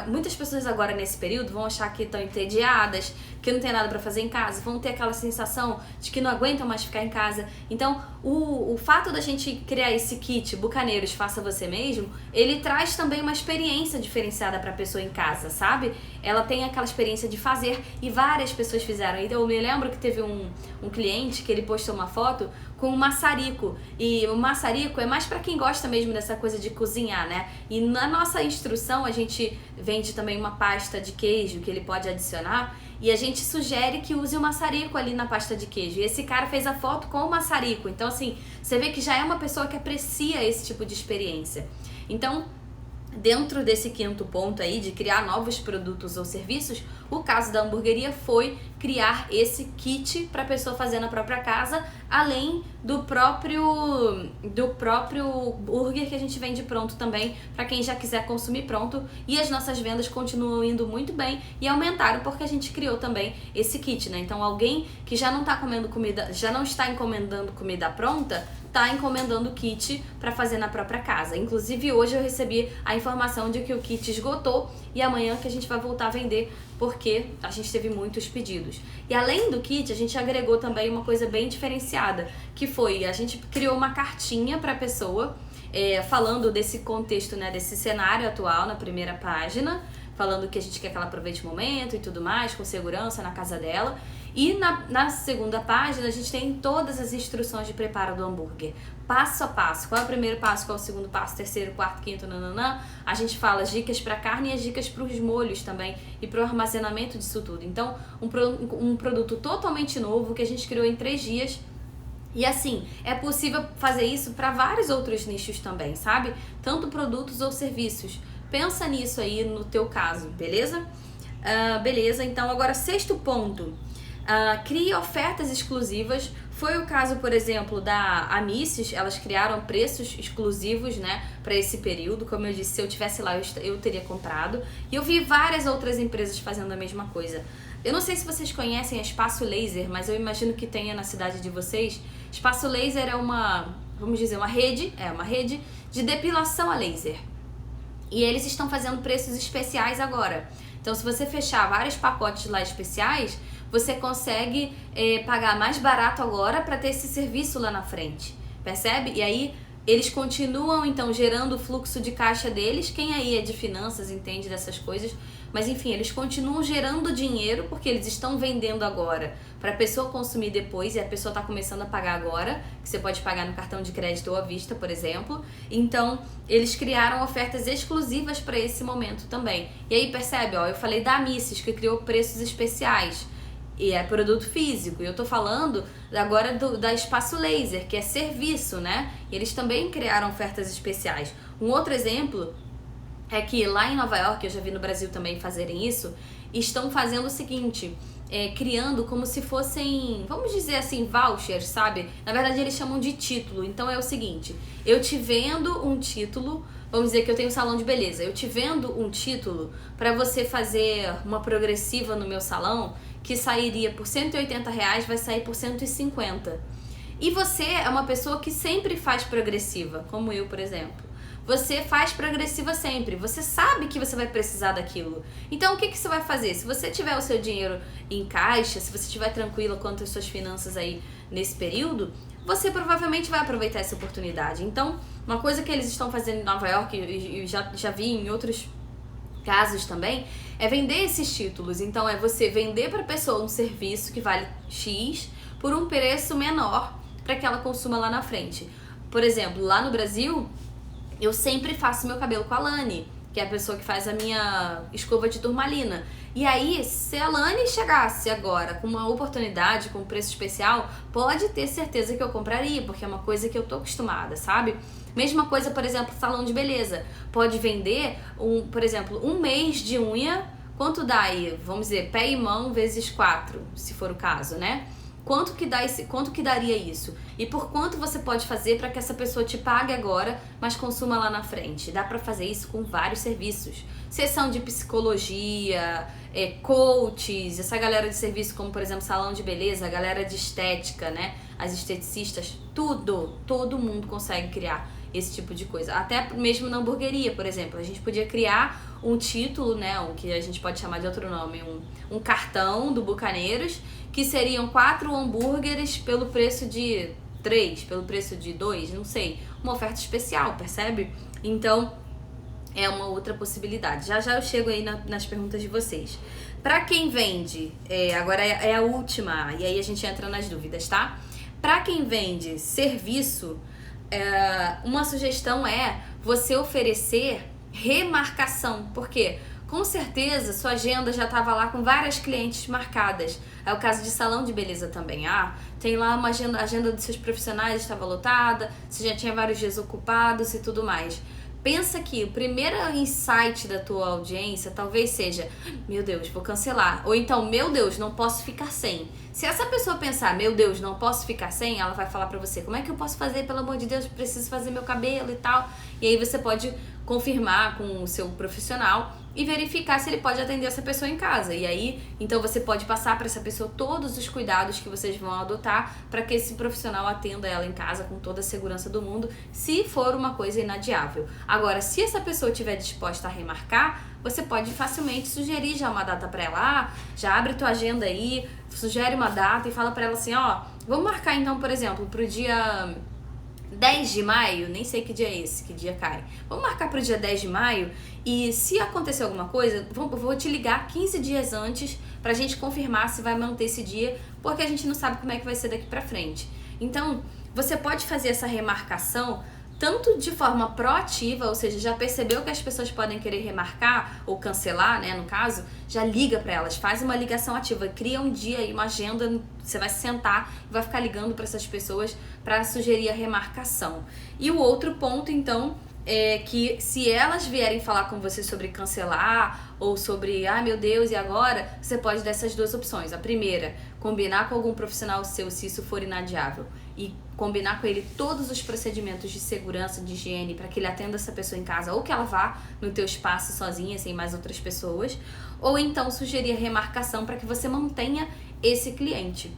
muitas pessoas agora nesse período vão achar que estão entediadas, que não tem nada pra fazer em casa, vão ter aquela sensação de que não aguentam mais ficar em casa. Então, o fato da gente criar esse kit Bucaneiros Faça Você Mesmo, ele traz também uma experiência diferenciada pra pessoa em casa, sabe? Ela tem aquela experiência de fazer e várias pessoas fizeram. Então, eu me lembro que teve um cliente que ele postou uma foto com um maçarico, e o maçarico é mais para quem gosta mesmo dessa coisa de cozinhar, né? E na nossa instrução a gente vende também uma pasta de queijo que ele pode adicionar, e a gente sugere que use o maçarico ali na pasta de queijo. E esse cara fez a foto com o maçarico, então assim, você vê que já é uma pessoa que aprecia esse tipo de experiência. Então, dentro desse quinto ponto aí de criar novos produtos ou serviços, o caso da hamburgueria foi criar esse kit para a pessoa fazer na própria casa, além do próprio burger que a gente vende pronto também, para quem já quiser consumir pronto. E as nossas vendas continuam indo muito bem e aumentaram porque a gente criou também esse kit, né? Então alguém que já não está comendo comida, já não está encomendando comida pronta, tá encomendando o kit para fazer na própria casa. Inclusive hoje eu recebi a informação de que o kit esgotou e amanhã que a gente vai voltar a vender, porque a gente teve muitos pedidos. E além do kit, a gente agregou também uma coisa bem diferenciada, que foi, a gente criou uma cartinha para a pessoa, falando desse contexto, né, desse cenário atual na primeira página, falando que a gente quer que ela aproveite o momento e tudo mais, com segurança na casa dela. E na segunda página a gente tem todas as instruções de preparo do hambúrguer, passo a passo. Qual é o primeiro passo, qual é o segundo passo, terceiro, quarto, quinto, nananã. A gente fala as dicas para carne e as dicas para os molhos também e para o armazenamento disso tudo. Então, um produto totalmente novo que a gente criou em 3 dias. E assim, é possível fazer isso para vários outros nichos também, sabe? Tanto produtos ou serviços. Pensa nisso aí no teu caso, beleza? Beleza, então agora 6º ponto. Crie ofertas exclusivas. Foi o caso, por exemplo, da Amicis. Elas criaram preços exclusivos, né, para esse período. Como eu disse, se eu tivesse lá, eu teria comprado. E eu vi várias outras empresas fazendo a mesma coisa. Eu não sei se vocês conhecem a Espaço Laser, mas eu imagino que tenha na cidade de vocês. Espaço Laser é uma rede de depilação a laser. E eles estão fazendo preços especiais agora. Então, se você fechar vários pacotes lá especiais, você consegue pagar mais barato agora para ter esse serviço lá na frente, percebe? E aí eles continuam então gerando o fluxo de caixa deles. Quem aí é de finanças entende dessas coisas, mas enfim, eles continuam gerando dinheiro porque eles estão vendendo agora para a pessoa consumir depois, e a pessoa está começando a pagar agora, que você pode pagar no cartão de crédito ou à vista, por exemplo. Então eles criaram ofertas exclusivas para esse momento também. E aí percebe, ó, eu falei da Amicis, que criou preços especiais. E é produto físico. E eu tô falando agora da Espaço Laser, que é serviço, né? E eles também criaram ofertas especiais. Um outro exemplo é que lá em Nova York, eu já vi no Brasil também fazerem isso, estão fazendo o seguinte, criando como se fossem, vamos dizer assim, vouchers, sabe? Na verdade eles chamam de título. Então é o seguinte, eu te vendo um título, vamos dizer que eu tenho um salão de beleza, eu te vendo um título para você fazer uma progressiva no meu salão, que sairia por R$180, vai sair por 150. E você é uma pessoa que sempre faz progressiva, como eu, por exemplo. você faz progressiva sempre. Você sabe que você vai precisar daquilo. Então, o que você vai fazer? Se você tiver o seu dinheiro em caixa, se você estiver tranquila quanto às suas finanças aí nesse período, você provavelmente vai aproveitar essa oportunidade. Então, uma coisa que eles estão fazendo em Nova York, e já vi em outros casos também, é vender esses títulos. Então, é você vender para a pessoa um serviço que vale X por um preço menor para que ela consuma lá na frente. Por exemplo, lá no Brasil, eu sempre faço meu cabelo com a Lani, que é a pessoa que faz a minha escova de turmalina. E aí, se a Lani chegasse agora com uma oportunidade, com um preço especial, pode ter certeza que eu compraria, porque é uma coisa que eu tô acostumada, sabe? Mesma coisa, por exemplo, salão de beleza. Pode vender, por exemplo, um mês de unha, quanto dá aí? Vamos dizer, pé e mão vezes 4, se for o caso, né? Quanto que daria isso? E por quanto você pode fazer para que essa pessoa te pague agora, mas consuma lá na frente? Dá para fazer isso com vários serviços. Sessão de psicologia, coaches, essa galera de serviço como, por exemplo, salão de beleza, a galera de estética, né? As esteticistas, todo mundo consegue criar esse tipo de coisa. Até mesmo na hamburgueria, por exemplo. A gente podia criar um título, né? O que a gente pode chamar de outro nome, um cartão do Bucaneiros, que seriam 4 hambúrgueres pelo preço de 3, pelo preço de 2, não sei. Uma oferta especial, percebe? Então, é uma outra possibilidade. Já eu chego aí nas perguntas de vocês. Pra quem vende, agora é a última, e aí a gente entra nas dúvidas, tá? Pra quem vende serviço, uma sugestão é você oferecer remarcação. Por quê? Com certeza sua agenda já estava lá com várias clientes marcadas. É o caso de salão de beleza também. Tem lá uma agenda, a agenda dos seus profissionais estava lotada, você já tinha vários dias ocupados e tudo mais. Pensa que o primeiro insight da tua audiência talvez seja: meu Deus, vou cancelar. Ou então, meu Deus, não posso ficar sem. Se essa pessoa pensar, meu Deus, não posso ficar sem, ela vai falar pra você: como é que eu posso fazer? Pelo amor de Deus, preciso fazer meu cabelo e tal. E aí você pode confirmar com o seu profissional e verificar se ele pode atender essa pessoa em casa. E aí, então você pode passar para essa pessoa todos os cuidados que vocês vão adotar para que esse profissional atenda ela em casa com toda a segurança do mundo, se for uma coisa inadiável. Agora, se essa pessoa estiver disposta a remarcar, você pode facilmente sugerir já uma data para ela. Já abre tua agenda aí, sugere uma data e fala para ela assim: vamos marcar então, por exemplo, pro dia 10 de maio, nem sei que dia é esse, que dia cai. Vamos marcar pro dia 10 de maio e se acontecer alguma coisa, vou te ligar 15 dias antes pra gente confirmar se vai manter esse dia, porque a gente não sabe como é que vai ser daqui pra frente. Então, você pode fazer essa remarcação tanto de forma proativa, ou seja, já percebeu que as pessoas podem querer remarcar ou cancelar, né, no caso, já liga para elas, faz uma ligação ativa, cria um dia aí, uma agenda, você vai sentar e vai ficar ligando para essas pessoas para sugerir a remarcação. E o outro ponto, então, é que se elas vierem falar com você sobre cancelar ou sobre, meu Deus, e agora? Você pode dar essas duas opções. A primeira, combinar com algum profissional seu se isso for inadiável e combinar com ele todos os procedimentos de segurança, de higiene, para que ele atenda essa pessoa em casa ou que ela vá no teu espaço sozinha, sem mais outras pessoas. Ou então sugerir a remarcação para que você mantenha esse cliente.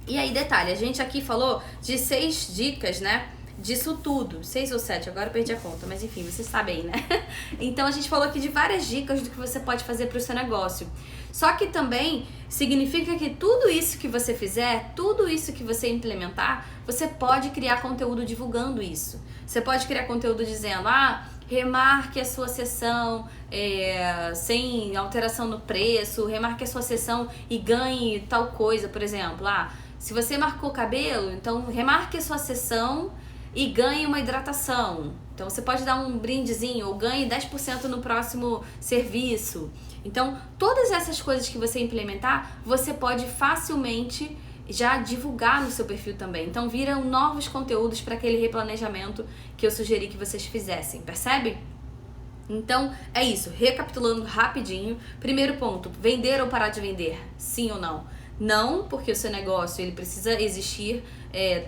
E aí, detalhe, a gente aqui falou de 6 dicas, né? Disso tudo, 6 ou 7, agora eu perdi a conta, mas enfim, você sabe aí, né? Então a gente falou aqui de várias dicas do que você pode fazer para o seu negócio. Só que também significa que tudo isso que você fizer, tudo isso que você implementar, você pode criar conteúdo divulgando isso. Você pode criar conteúdo dizendo, remarque a sua sessão sem alteração no preço, remarque a sua sessão e ganhe tal coisa, por exemplo. Se você marcou cabelo, então remarque a sua sessão e ganhe uma hidratação. Então você pode dar um brindezinho ou ganhe 10% no próximo serviço. Então todas essas coisas que você implementar, você pode facilmente já divulgar no seu perfil também. Então viram novos conteúdos para aquele replanejamento que eu sugeri que vocês fizessem, percebe? Então é isso, recapitulando rapidinho. Primeiro ponto, vender ou parar de vender? Sim ou não? Não, porque o seu negócio ele precisa existir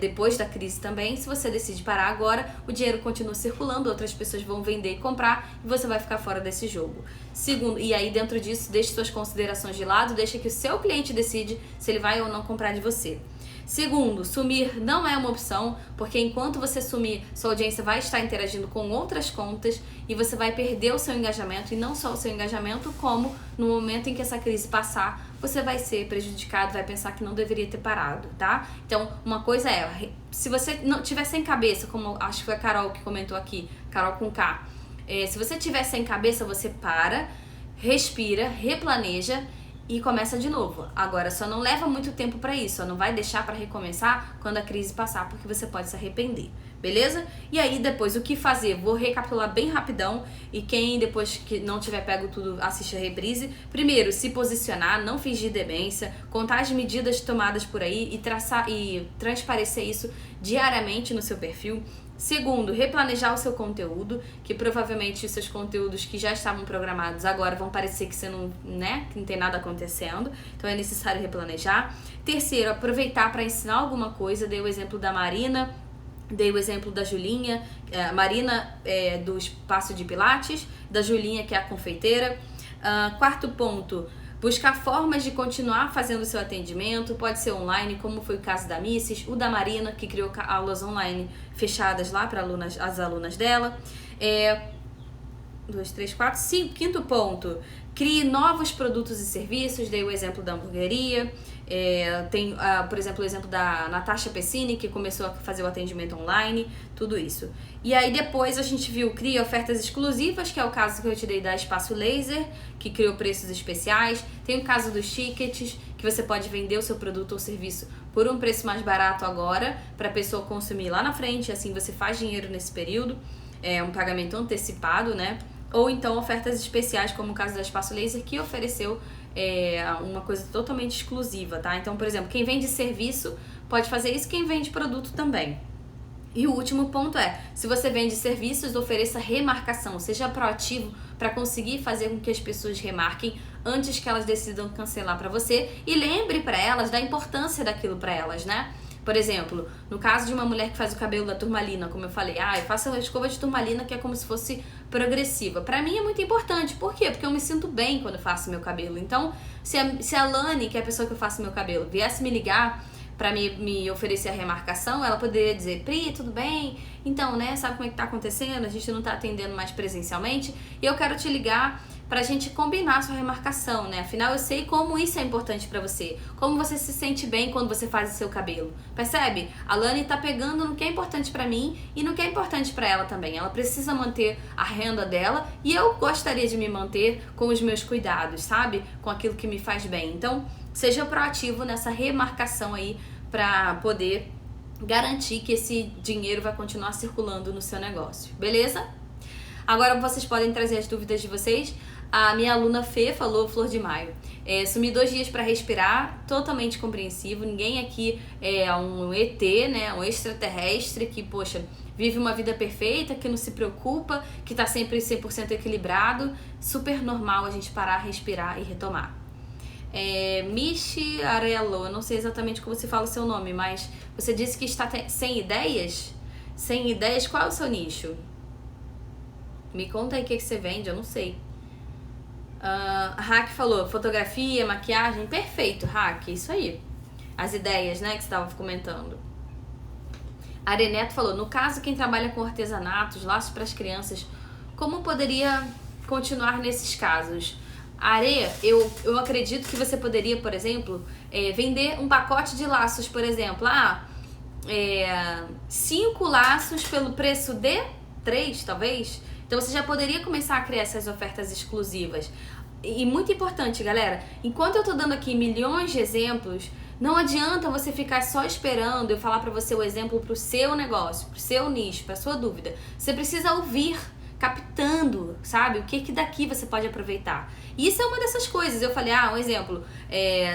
depois da crise também. Se você decide parar agora, o dinheiro continua circulando, outras pessoas vão vender e comprar e você vai ficar fora desse jogo. Segundo, e aí dentro disso, deixe suas considerações de lado, deixa que o seu cliente decide se ele vai ou não comprar de você. Segundo, sumir não é uma opção, porque enquanto você sumir, sua audiência vai estar interagindo com outras contas e você vai perder o seu engajamento, e não só o seu engajamento, como no momento em que essa crise passar, você vai ser prejudicado, vai pensar que não deveria ter parado, tá? Então, uma coisa é, se você não tiver sem cabeça, como acho que foi a Carol que comentou aqui, Carol com K, se você tiver sem cabeça, você para, respira, replaneja e começa de novo. Agora, só não leva muito tempo pra isso, só não vai deixar pra recomeçar quando a crise passar, porque você pode se arrepender, beleza? E aí, depois, o que fazer? Vou recapitular bem rapidão, e quem depois que não tiver pego tudo, assiste a reprise. Primeiro, se posicionar, não fingir demência, contar as medidas tomadas por aí e traçar e transparecer isso diariamente no seu perfil. Segundo, replanejar o seu conteúdo, que provavelmente os seus conteúdos que já estavam programados agora vão parecer que você não, né, que não tem nada acontecendo, então é necessário replanejar. Terceiro, aproveitar para ensinar alguma coisa. Dei o exemplo da Marina, dei o exemplo da Julinha, a Marina do espaço de Pilates, da Julinha, que é a confeiteira. Quarto ponto, buscar formas de continuar fazendo o seu atendimento, pode ser online, como foi o caso da Misses, o da Marina, que criou aulas online fechadas lá para as alunas dela. 2, 3, 4, 5. Quinto ponto, crie novos produtos e serviços. Dei o exemplo da hamburgueria. Tem, por exemplo, o exemplo da Natasha Pessini, que começou a fazer o atendimento online, tudo isso. E aí depois a gente viu, cria ofertas exclusivas, que é o caso que eu te dei da Espaço Laser, que criou preços especiais. Tem o caso dos tickets, que você pode vender o seu produto ou serviço por um preço mais barato agora, para a pessoa consumir lá na frente, assim você faz dinheiro nesse período. É um pagamento antecipado, né? Ou então ofertas especiais, como o caso da Espaço Laser, que ofereceu uma coisa totalmente exclusiva, tá? Então, por exemplo, quem vende serviço pode fazer isso, quem vende produto também. E o último ponto é, se você vende serviços, ofereça remarcação, seja proativo para conseguir fazer com que as pessoas remarquem antes que elas decidam cancelar para você, e lembre para elas da importância daquilo para elas, né? Por exemplo, no caso de uma mulher que faz o cabelo da turmalina, como eu falei, eu faço a escova de turmalina que é como se fosse progressiva. Pra mim é muito importante. Por quê? Porque eu me sinto bem quando eu faço meu cabelo. Então, se a Lani, que é a pessoa que eu faço meu cabelo, viesse me ligar pra me oferecer a remarcação, ela poderia dizer, Pri, tudo bem? Então, né, sabe como é que tá acontecendo? A gente não tá atendendo mais presencialmente e eu quero te ligar pra gente combinar a sua remarcação, né? Afinal, eu sei como isso é importante pra você. Como você se sente bem quando você faz o seu cabelo. Percebe? A Lani tá pegando no que é importante pra mim e no que é importante pra ela também. Ela precisa manter a renda dela e eu gostaria de me manter com os meus cuidados, sabe? Com aquilo que me faz bem. Então, seja proativo nessa remarcação aí pra poder garantir que esse dinheiro vai continuar circulando no seu negócio. Beleza? Agora vocês podem trazer as dúvidas de vocês. A minha aluna Fê falou Flor de Maio. Sumi 2 dias para respirar, totalmente compreensivo. Ninguém aqui é um ET, né? Um extraterrestre que, poxa, vive uma vida perfeita, que não se preocupa, que tá sempre 100% equilibrado. Super normal a gente parar, respirar e retomar. Michi Arello, eu não sei exatamente como se fala o seu nome, mas você disse que está sem ideias? Sem ideias, qual é o seu nicho? Me conta aí o que você vende, eu não sei. A Hack falou, fotografia, maquiagem, perfeito, Hack, isso aí. As ideias, né, que você estava comentando. A Areneto falou, no caso, quem trabalha com artesanatos, laços para as crianças, como poderia continuar nesses casos? Are, eu acredito que você poderia, por exemplo, vender um pacote de laços, por exemplo. 5 laços pelo preço de 3, talvez. Então você já poderia começar a criar essas ofertas exclusivas. E muito importante, galera, enquanto eu tô dando aqui milhões de exemplos, não adianta você ficar só esperando eu falar pra você o exemplo pro seu negócio, pro seu nicho, pra sua dúvida. Você precisa ouvir, captando, sabe? O que daqui você pode aproveitar. E isso é uma dessas coisas. Eu falei, um exemplo,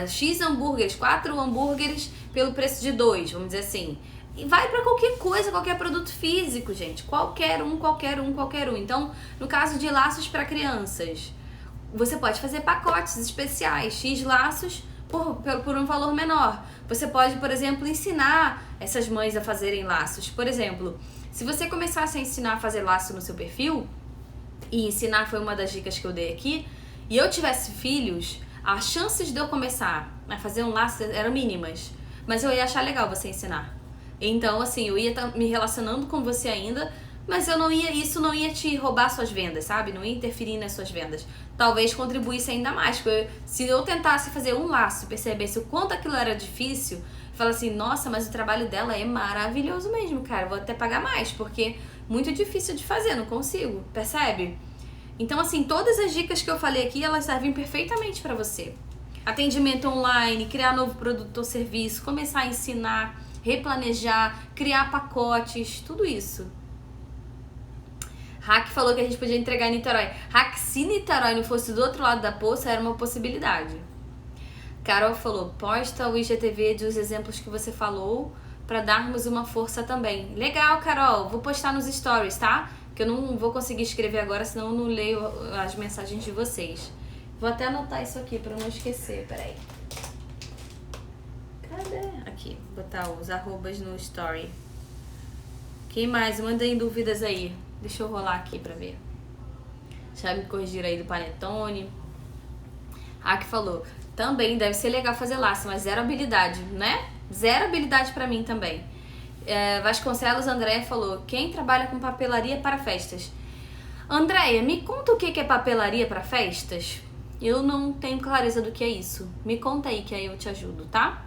X hambúrgueres, 4 hambúrgueres pelo preço de 2, vamos dizer assim. E vai pra qualquer coisa, qualquer produto físico, gente. Qualquer um. Então, no caso de laços para crianças, você pode fazer pacotes especiais, X laços por um valor menor. Você pode, por exemplo, ensinar essas mães a fazerem laços. Por exemplo, se você começasse a ensinar a fazer laço no seu perfil, e ensinar foi uma das dicas que eu dei aqui, e eu tivesse filhos, as chances de eu começar a fazer um laço eram mínimas. mas eu ia achar legal você ensinar. Então, assim, eu ia estar me relacionando com você ainda, mas isso não ia te roubar suas vendas, sabe? Não ia interferir nas suas vendas. Talvez contribuísse ainda mais, porque se eu tentasse fazer um laço e percebesse o quanto aquilo era difícil, falar assim, nossa, mas o trabalho dela é maravilhoso mesmo, cara, vou até pagar mais, porque muito difícil de fazer, não consigo, percebe? Então, assim, todas as dicas que eu falei aqui, elas servem perfeitamente pra você. Atendimento online, criar novo produto ou serviço, começar a ensinar, replanejar, criar pacotes, tudo isso. Hack falou que a gente podia entregar em Niterói. Hack, se Niterói não fosse do outro lado da poça, era uma possibilidade. Carol falou, posta o IGTV dos exemplos que você falou para darmos uma força também. Legal, Carol, vou postar nos stories, tá? Que eu não vou conseguir escrever agora, senão eu não leio as mensagens de vocês. Vou até anotar isso aqui para não esquecer, peraí. Cadê? Aqui, botar os arrobas no story. Quem mais? Mandem dúvidas aí. Deixa eu rolar aqui pra ver. Já me corrigiram aí do Panetone. Hack falou, também deve ser legal fazer laço, mas zero habilidade, né? Zero habilidade pra mim também. Vasconcelos Andréia falou, quem trabalha com papelaria para festas? Andréia, me conta o que é papelaria para festas? Eu não tenho clareza do que é isso. Me conta aí que aí eu te ajudo, tá?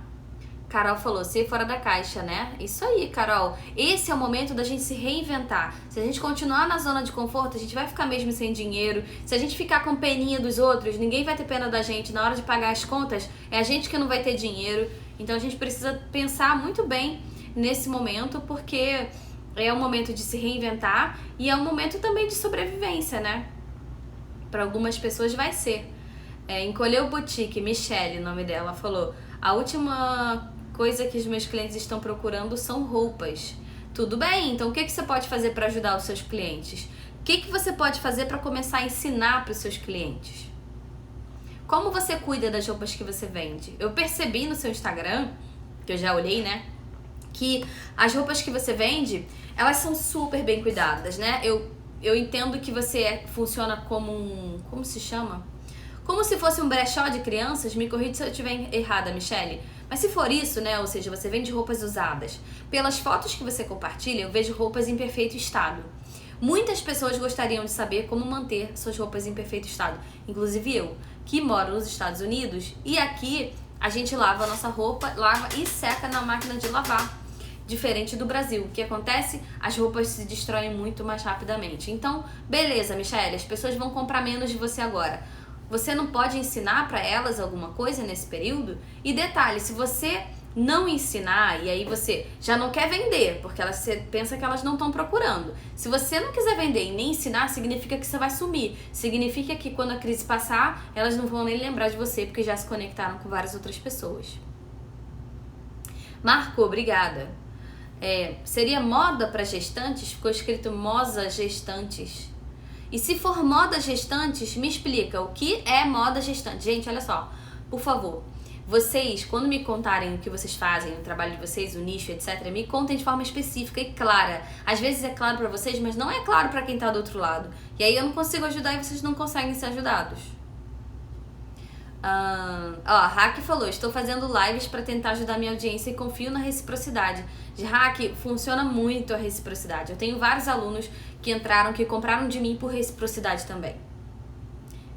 Carol falou, ser fora da caixa, né? Isso aí, Carol. Esse é o momento da gente se reinventar. Se a gente continuar na zona de conforto, a gente vai ficar mesmo sem dinheiro. Se a gente ficar com peninha dos outros, ninguém vai ter pena da gente. Na hora de pagar as contas, é a gente que não vai ter dinheiro. Então a gente precisa pensar muito bem nesse momento, porque é um momento de se reinventar e é um momento também de sobrevivência, né? Para algumas pessoas vai ser. Encolheu Boutique, Michelle, o nome dela, falou, a última coisa que os meus clientes estão procurando são roupas. Tudo bem, então o que você pode fazer para ajudar os seus clientes? O que você pode fazer para começar a ensinar para os seus clientes? Como você cuida das roupas que você vende? Eu percebi no seu Instagram, que eu já olhei, né? Que as roupas que você vende, elas são super bem cuidadas, né? Eu entendo que você funciona como como se chama? Como se fosse um brechó de crianças, me corrija se eu estiver errada, Michelle. Mas se for isso, né, ou seja, você vende roupas usadas. Pelas fotos que você compartilha, eu vejo roupas em perfeito estado. Muitas pessoas gostariam de saber como manter suas roupas em perfeito estado. Inclusive eu, que moro nos Estados Unidos, e aqui a gente lava a nossa roupa, lava e seca na máquina de lavar. Diferente do Brasil. O que acontece? As roupas se destroem muito mais rapidamente. Então, beleza, Michelle, as pessoas vão comprar menos de você agora. Você não pode ensinar para elas alguma coisa nesse período? E detalhe, se você não ensinar e aí você já não quer vender, porque você pensa que elas não estão procurando. Se você não quiser vender e nem ensinar, significa que você vai sumir. Significa que quando a crise passar, elas não vão nem lembrar de você, porque já se conectaram com várias outras pessoas. Marco, obrigada. Seria moda para gestantes? Ficou escrito moza gestantes. E se for moda gestantes, me explica o que é moda gestante. Gente, olha só, por favor, vocês, quando me contarem o que vocês fazem, o trabalho de vocês, o nicho, etc., me contem de forma específica e clara. Às vezes é claro pra vocês, mas não é claro pra quem tá do outro lado. E aí eu não consigo ajudar e vocês não conseguem ser ajudados. A Hack falou, estou fazendo lives para tentar ajudar minha audiência e confio na reciprocidade. De Hack, funciona muito a reciprocidade. Eu tenho vários alunos que compraram de mim por reciprocidade também.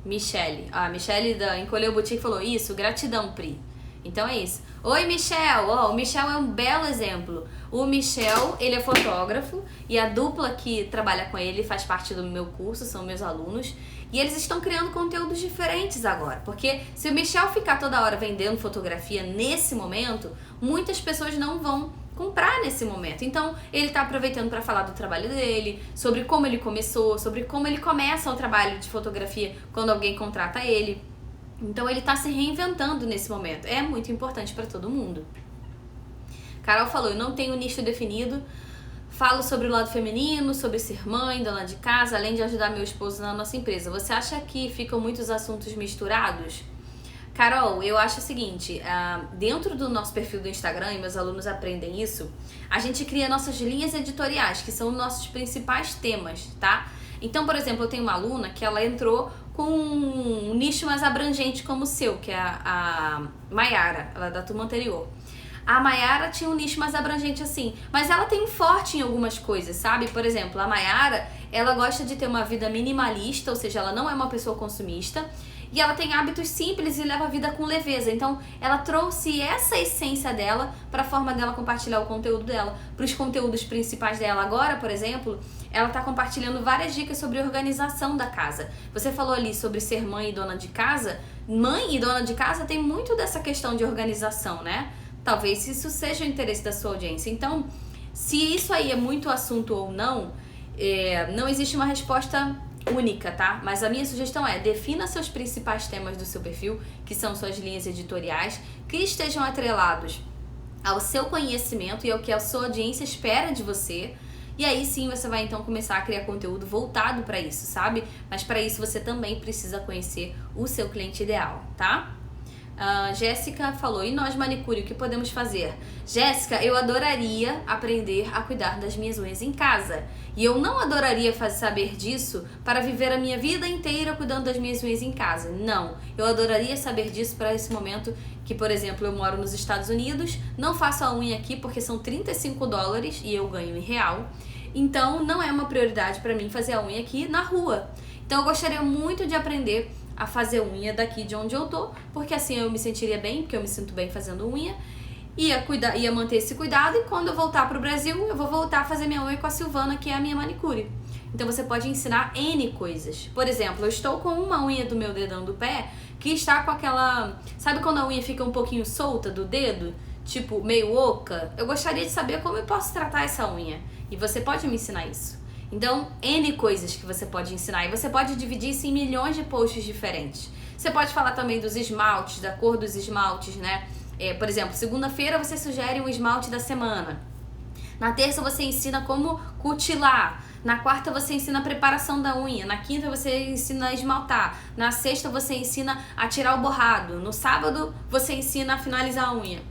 Michelle. A Michelle da Encolheu Boutique falou, isso, gratidão, Pri. Então é isso. Oi, Michel. O Michel é um belo exemplo. O Michel, ele é fotógrafo e a dupla que trabalha com ele faz parte do meu curso, são meus alunos. E eles estão criando conteúdos diferentes agora. Porque se o Michel ficar toda hora vendendo fotografia nesse momento, muitas pessoas não vão comprar nesse momento. Então, ele tá aproveitando para falar do trabalho dele, sobre como ele começou, sobre como ele começa o trabalho de fotografia quando alguém contrata ele. Então, ele tá se reinventando nesse momento. É muito importante para todo mundo. Carol falou, eu não tenho nicho definido. Falo sobre o lado feminino, sobre ser mãe, dona de casa, além de ajudar meu esposo na nossa empresa. Você acha que ficam muitos assuntos misturados? Carol, eu acho o seguinte, dentro do nosso perfil do Instagram, e meus alunos aprendem isso, a gente cria nossas linhas editoriais, que são nossos principais temas, tá? Então, por exemplo, eu tenho uma aluna que ela entrou com um nicho mais abrangente como o seu, que é a Mayara, ela é da turma anterior. A Mayara tinha um nicho mais abrangente assim, mas ela tem um forte em algumas coisas, sabe? Por exemplo, a Mayara, ela gosta de ter uma vida minimalista, ou seja, ela não é uma pessoa consumista, e ela tem hábitos simples e leva a vida com leveza. Então, ela trouxe essa essência dela para a forma dela compartilhar o conteúdo dela, para os conteúdos principais dela. Agora, por exemplo, ela está compartilhando várias dicas sobre organização da casa. Você falou ali sobre ser mãe e dona de casa. Mãe e dona de casa tem muito dessa questão de organização, né? Talvez isso seja o interesse da sua audiência. Então, se isso aí é muito assunto ou não, não existe uma resposta única, tá? Mas a minha sugestão é: defina seus principais temas do seu perfil, que são suas linhas editoriais, que estejam atrelados ao seu conhecimento e ao que a sua audiência espera de você. E aí sim você vai então começar a criar conteúdo voltado para isso, sabe? Mas para isso você também precisa conhecer o seu cliente ideal, tá? Jéssica falou: e nós, manicure, o que podemos fazer? Jéssica, eu adoraria aprender a cuidar das minhas unhas em casa. E eu não adoraria saber disso para viver a minha vida inteira cuidando das minhas unhas em casa. Não, eu adoraria saber disso para esse momento que, por exemplo, eu moro nos Estados Unidos, não faço a unha aqui porque são $35 e eu ganho em real. Então não é uma prioridade para mim fazer a unha aqui na rua. Então eu gostaria muito de aprender a fazer unha daqui de onde eu tô, porque assim eu me sentiria bem, porque eu me sinto bem fazendo unha, ia manter esse cuidado, e quando eu voltar pro Brasil, eu vou voltar a fazer minha unha com a Silvana, que é a minha manicure. Então você pode ensinar N coisas. Por exemplo, eu estou com uma unha do meu dedão do pé que está com aquela... Sabe quando a unha fica um pouquinho solta do dedo? Tipo, meio oca? Eu gostaria de saber como eu posso tratar essa unha. E você pode me ensinar isso. Então, N coisas que você pode ensinar. E você pode dividir isso em milhões de posts diferentes. Você pode falar também dos esmaltes, da cor dos esmaltes, né? Por exemplo, segunda-feira você sugere um esmalte da semana. Na terça você ensina como cutilar. Na quarta você ensina a preparação da unha. Na quinta você ensina a esmaltar. Na sexta você ensina a tirar o borrado. No sábado você ensina a finalizar a unha.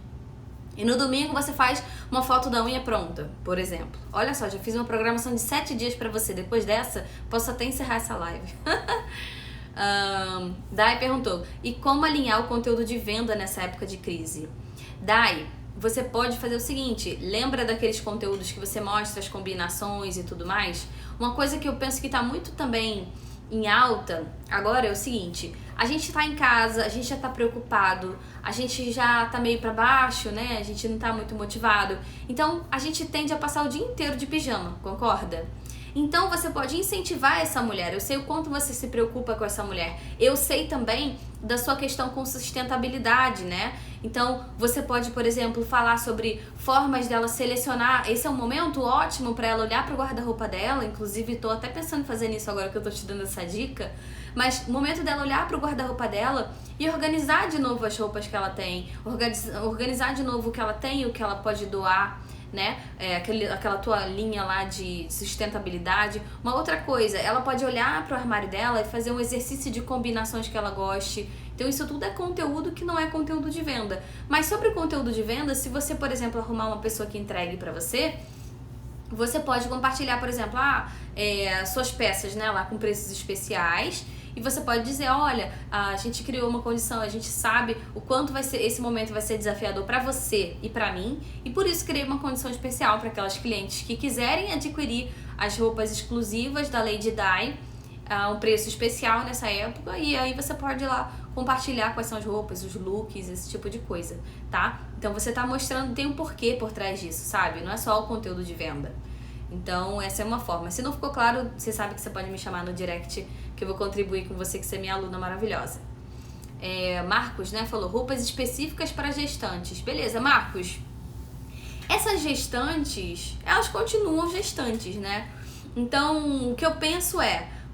E no domingo você faz uma foto da unha pronta, por exemplo. Olha só, já fiz uma programação de 7 dias pra você. Depois dessa, posso até encerrar essa live. Dai perguntou: e como alinhar o conteúdo de venda nessa época de crise? Dai, você pode fazer o seguinte: lembra daqueles conteúdos que você mostra as combinações e tudo mais? Uma coisa que eu penso que tá muito também em alta agora é o seguinte: a gente tá em casa, a gente já tá preocupado, a gente já tá meio pra baixo, né? A gente não tá muito motivado. Então a gente tende a passar o dia inteiro de pijama, concorda? Então você pode incentivar essa mulher. Eu sei o quanto você se preocupa com essa mulher. Eu sei também da sua questão com sustentabilidade, né? Então você pode, por exemplo, falar sobre formas dela selecionar. Esse é um momento ótimo para ela olhar para o guarda-roupa dela. Inclusive tô até pensando em fazer isso agora que eu tô te dando essa dica. Mas o momento dela olhar para o guarda-roupa dela e organizar de novo as roupas que ela tem, organizar de novo o que ela tem e o que ela pode doar, né? Aquela tua linha lá de sustentabilidade. Uma outra coisa, ela pode olhar pro armário dela e fazer um exercício de combinações que ela goste. Então isso tudo é conteúdo que não é conteúdo de venda. Mas sobre o conteúdo de venda, se você, por exemplo, arrumar uma pessoa que entregue pra você, você pode compartilhar, por exemplo, suas peças, né, lá com preços especiais. E você pode dizer: olha, a gente criou uma condição, a gente sabe o quanto esse momento vai ser desafiador para você e para mim, e por isso criei uma condição especial para aquelas clientes que quiserem adquirir as roupas exclusivas da Lady Dai a um preço especial nessa época, e aí você pode ir lá compartilhar quais são as roupas, os looks, esse tipo de coisa, tá? Então você tá mostrando, tem um porquê por trás disso, sabe? Não é só o conteúdo de venda. Então essa é uma forma. Se não ficou claro, você sabe que você pode me chamar no direct, que eu vou contribuir com você, que você é minha aluna maravilhosa. Marcos, né, falou: roupas específicas para gestantes. Beleza, Marcos. Essas gestantes, elas continuam gestantes, né? Então, o que eu penso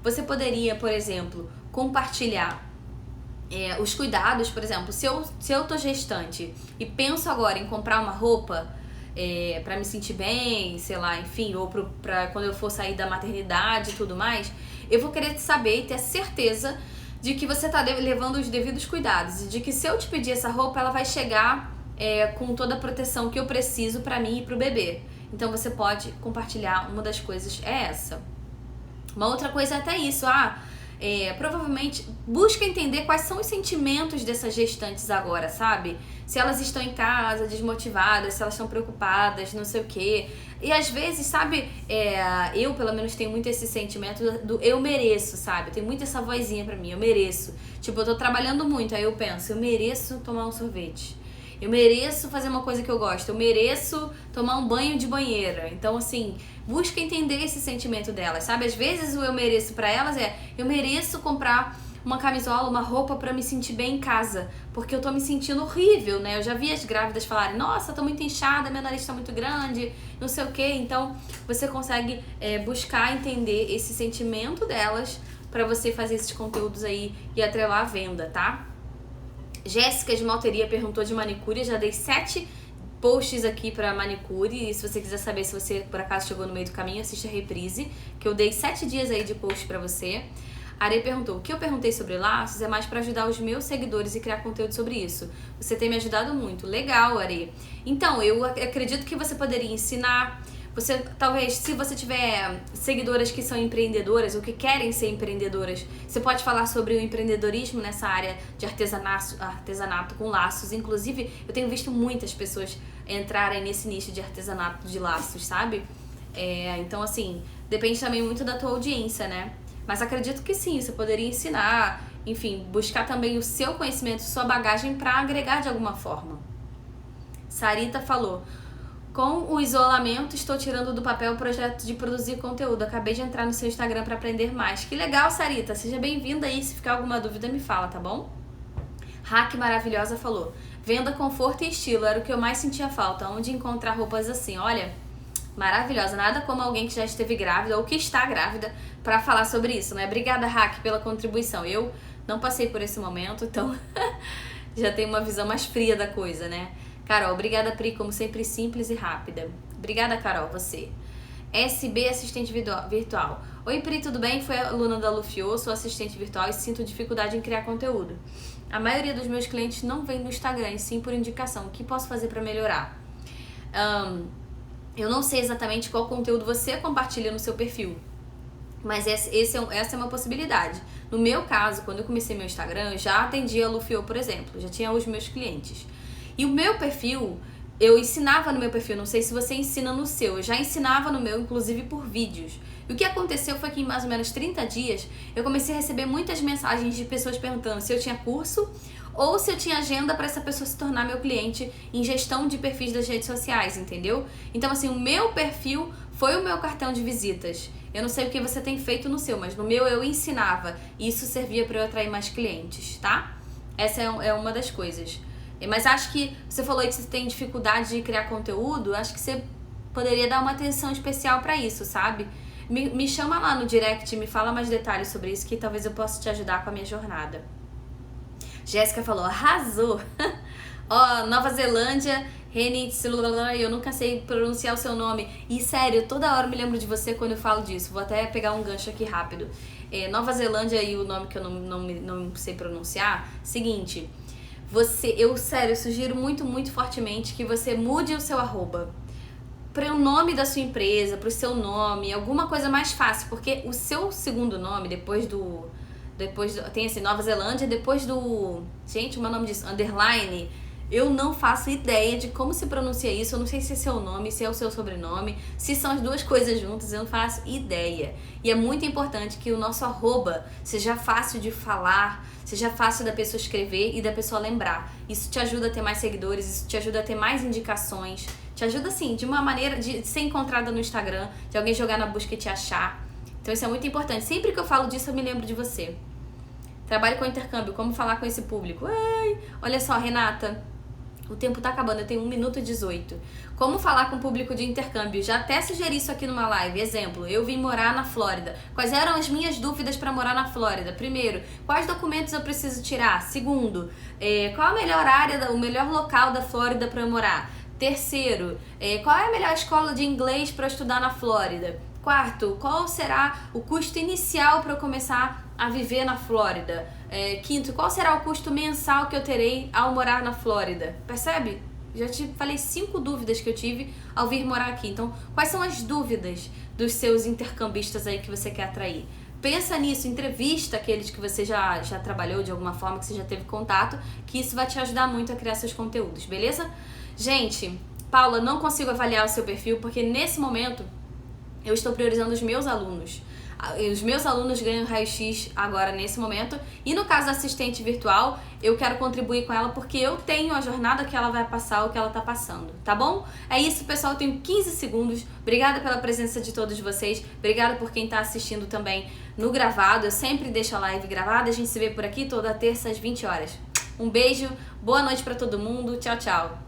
você poderia, por exemplo, compartilhar os cuidados. Por exemplo, se eu tô gestante e penso agora em comprar uma roupa pra me sentir bem, sei lá, enfim, ou pra quando eu for sair da maternidade e tudo mais, eu vou querer saber e ter a certeza de que você tá levando os devidos cuidados, e de que se eu te pedir essa roupa, ela vai chegar com toda a proteção que eu preciso pra mim e pro bebê. Então você pode compartilhar. Uma das coisas é essa. Uma outra coisa é até isso: provavelmente busca entender quais são os sentimentos dessas gestantes agora, sabe? Se elas estão em casa desmotivadas, se elas estão preocupadas, não sei o quê. E às vezes, sabe, eu pelo menos tenho muito esse sentimento do eu mereço, sabe? Tem muito essa vozinha pra mim, eu mereço. Tipo, eu tô trabalhando muito, aí eu penso, eu mereço tomar um sorvete. Eu mereço fazer uma coisa que eu gosto, eu mereço tomar um banho de banheira. Então, assim, busca entender esse sentimento delas, sabe? Às vezes o eu mereço pra elas eu mereço comprar uma camisola, uma roupa pra me sentir bem em casa, porque eu tô me sentindo horrível, né? Eu já vi as grávidas falarem, nossa, tô muito inchada, meu nariz tá muito grande, não sei o quê. Então, você consegue buscar entender esse sentimento delas pra você fazer esses conteúdos aí e atrelar a venda, tá? Jéssica de Malteria perguntou de manicure, eu já dei 7 posts aqui pra manicure, e se você quiser saber se você por acaso chegou no meio do caminho, assiste a reprise, que eu dei 7 dias aí de post pra você. A Are perguntou, o que eu perguntei sobre laços é mais pra ajudar os meus seguidores e criar conteúdo sobre isso. Você tem me ajudado muito. Legal, Are. Então, eu acredito que você poderia ensinar. Você, talvez, se você tiver seguidoras que são empreendedoras ou que querem ser empreendedoras, você pode falar sobre o empreendedorismo nessa área de artesanato com laços. Inclusive, eu tenho visto muitas pessoas entrarem nesse nicho de artesanato de laços, sabe? Então, assim, depende também muito da tua audiência, né? Mas acredito que sim, você poderia ensinar, enfim, buscar também o seu conhecimento, sua bagagem para agregar de alguma forma. Sarita falou, com o isolamento estou tirando do papel o projeto de produzir conteúdo. Acabei de entrar no seu Instagram para aprender mais. Que legal, Sarita, seja bem-vinda aí, se ficar alguma dúvida me fala, tá bom? Hack Maravilhosa falou, venda conforto e estilo, era o que eu mais sentia falta, onde encontrar roupas assim, olha... Maravilhosa, nada como alguém que já esteve grávida ou que está grávida pra falar sobre isso, né? Obrigada, Hack, pela contribuição. Eu não passei por esse momento, então já tenho uma visão mais fria da coisa, né? Carol, obrigada, Pri, como sempre, simples e rápida. Obrigada, Carol, você. SB, assistente virtual. Oi, Pri, tudo bem? Fui aluna da Lufiô, sou assistente virtual e sinto dificuldade em criar conteúdo. A maioria dos meus clientes não vem no Instagram, e sim por indicação. O que posso fazer pra melhorar? Eu não sei exatamente qual conteúdo você compartilha no seu perfil, mas essa é uma possibilidade. No meu caso, quando eu comecei meu Instagram, eu já atendia a Lufiô, por exemplo, já tinha os meus clientes. E o meu perfil, eu ensinava no meu perfil, não sei se você ensina no seu, eu já ensinava no meu, inclusive por vídeos. E o que aconteceu foi que em mais ou menos 30 dias, eu comecei a receber muitas mensagens de pessoas perguntando se eu tinha curso ou se eu tinha agenda para essa pessoa se tornar meu cliente em gestão de perfis das redes sociais, entendeu? Então, assim, o meu perfil foi o meu cartão de visitas. Eu não sei o que você tem feito no seu, mas no meu eu ensinava e isso servia para eu atrair mais clientes, tá? Essa é uma das coisas. Mas acho que você falou que você tem dificuldade de criar conteúdo, acho que você poderia dar uma atenção especial para isso, sabe? Me chama lá no direct, me fala mais detalhes sobre isso que talvez eu possa te ajudar com a minha jornada. Jéssica falou, arrasou! Ó, Nova Zelândia, eu nunca sei pronunciar o seu nome. E sério, toda hora eu me lembro de você quando eu falo disso. Vou até pegar um gancho aqui rápido. Nova Zelândia e o nome que eu não sei pronunciar. Seguinte, eu sugiro muito, muito fortemente que você mude o seu arroba para o nome da sua empresa, para o seu nome, alguma coisa mais fácil, porque o seu segundo nome, depois do tem assim, Nova Zelândia, depois do, gente, o meu nome disso, underline, eu não faço ideia de como se pronuncia isso, eu não sei se é seu nome, se é o seu sobrenome, se são as duas coisas juntas, eu não faço ideia. E é muito importante que o nosso arroba seja fácil de falar, seja fácil da pessoa escrever e da pessoa lembrar. Isso te ajuda a ter mais seguidores, isso te ajuda a ter mais indicações, te ajuda, assim, de uma maneira de ser encontrada no Instagram, de alguém jogar na busca e te achar. Então isso é muito importante. Sempre que eu falo disso, eu me lembro de você. Trabalho com intercâmbio, como falar com esse público? Ai, olha só, Renata, o tempo tá acabando, eu tenho 1 minuto e 18. Como falar com o público de intercâmbio? Já até sugeri isso aqui numa live. Exemplo, eu vim morar na Flórida. Quais eram as minhas dúvidas para morar na Flórida? Primeiro, quais documentos eu preciso tirar? Segundo, qual a melhor área, o melhor local da Flórida para eu morar? Terceiro, qual é a melhor escola de inglês para estudar na Flórida? Quarto, qual será o custo inicial para eu começar a viver na Flórida? Quinto, qual será o custo mensal que eu terei ao morar na Flórida? Percebe? Já te falei 5 dúvidas que eu tive ao vir morar aqui. Então, quais são as dúvidas dos seus intercambistas aí que você quer atrair? pensa nisso, entrevista aqueles que você já trabalhou de alguma forma, que você já teve contato, que isso vai te ajudar muito a criar seus conteúdos, beleza? Gente, Paula, não consigo avaliar o seu perfil porque nesse momento eu estou priorizando os meus alunos. Os meus alunos ganham raio-x agora nesse momento. E no caso da assistente virtual, eu quero contribuir com ela porque eu tenho a jornada que ela vai passar, o que ela tá passando, tá bom? É isso, pessoal, eu tenho 15 segundos. Obrigada pela presença de todos vocês. Obrigada por quem tá assistindo também no gravado. Eu sempre deixo a live gravada. A gente se vê por aqui toda terça às 20 horas. Um beijo, boa noite pra todo mundo. Tchau, tchau.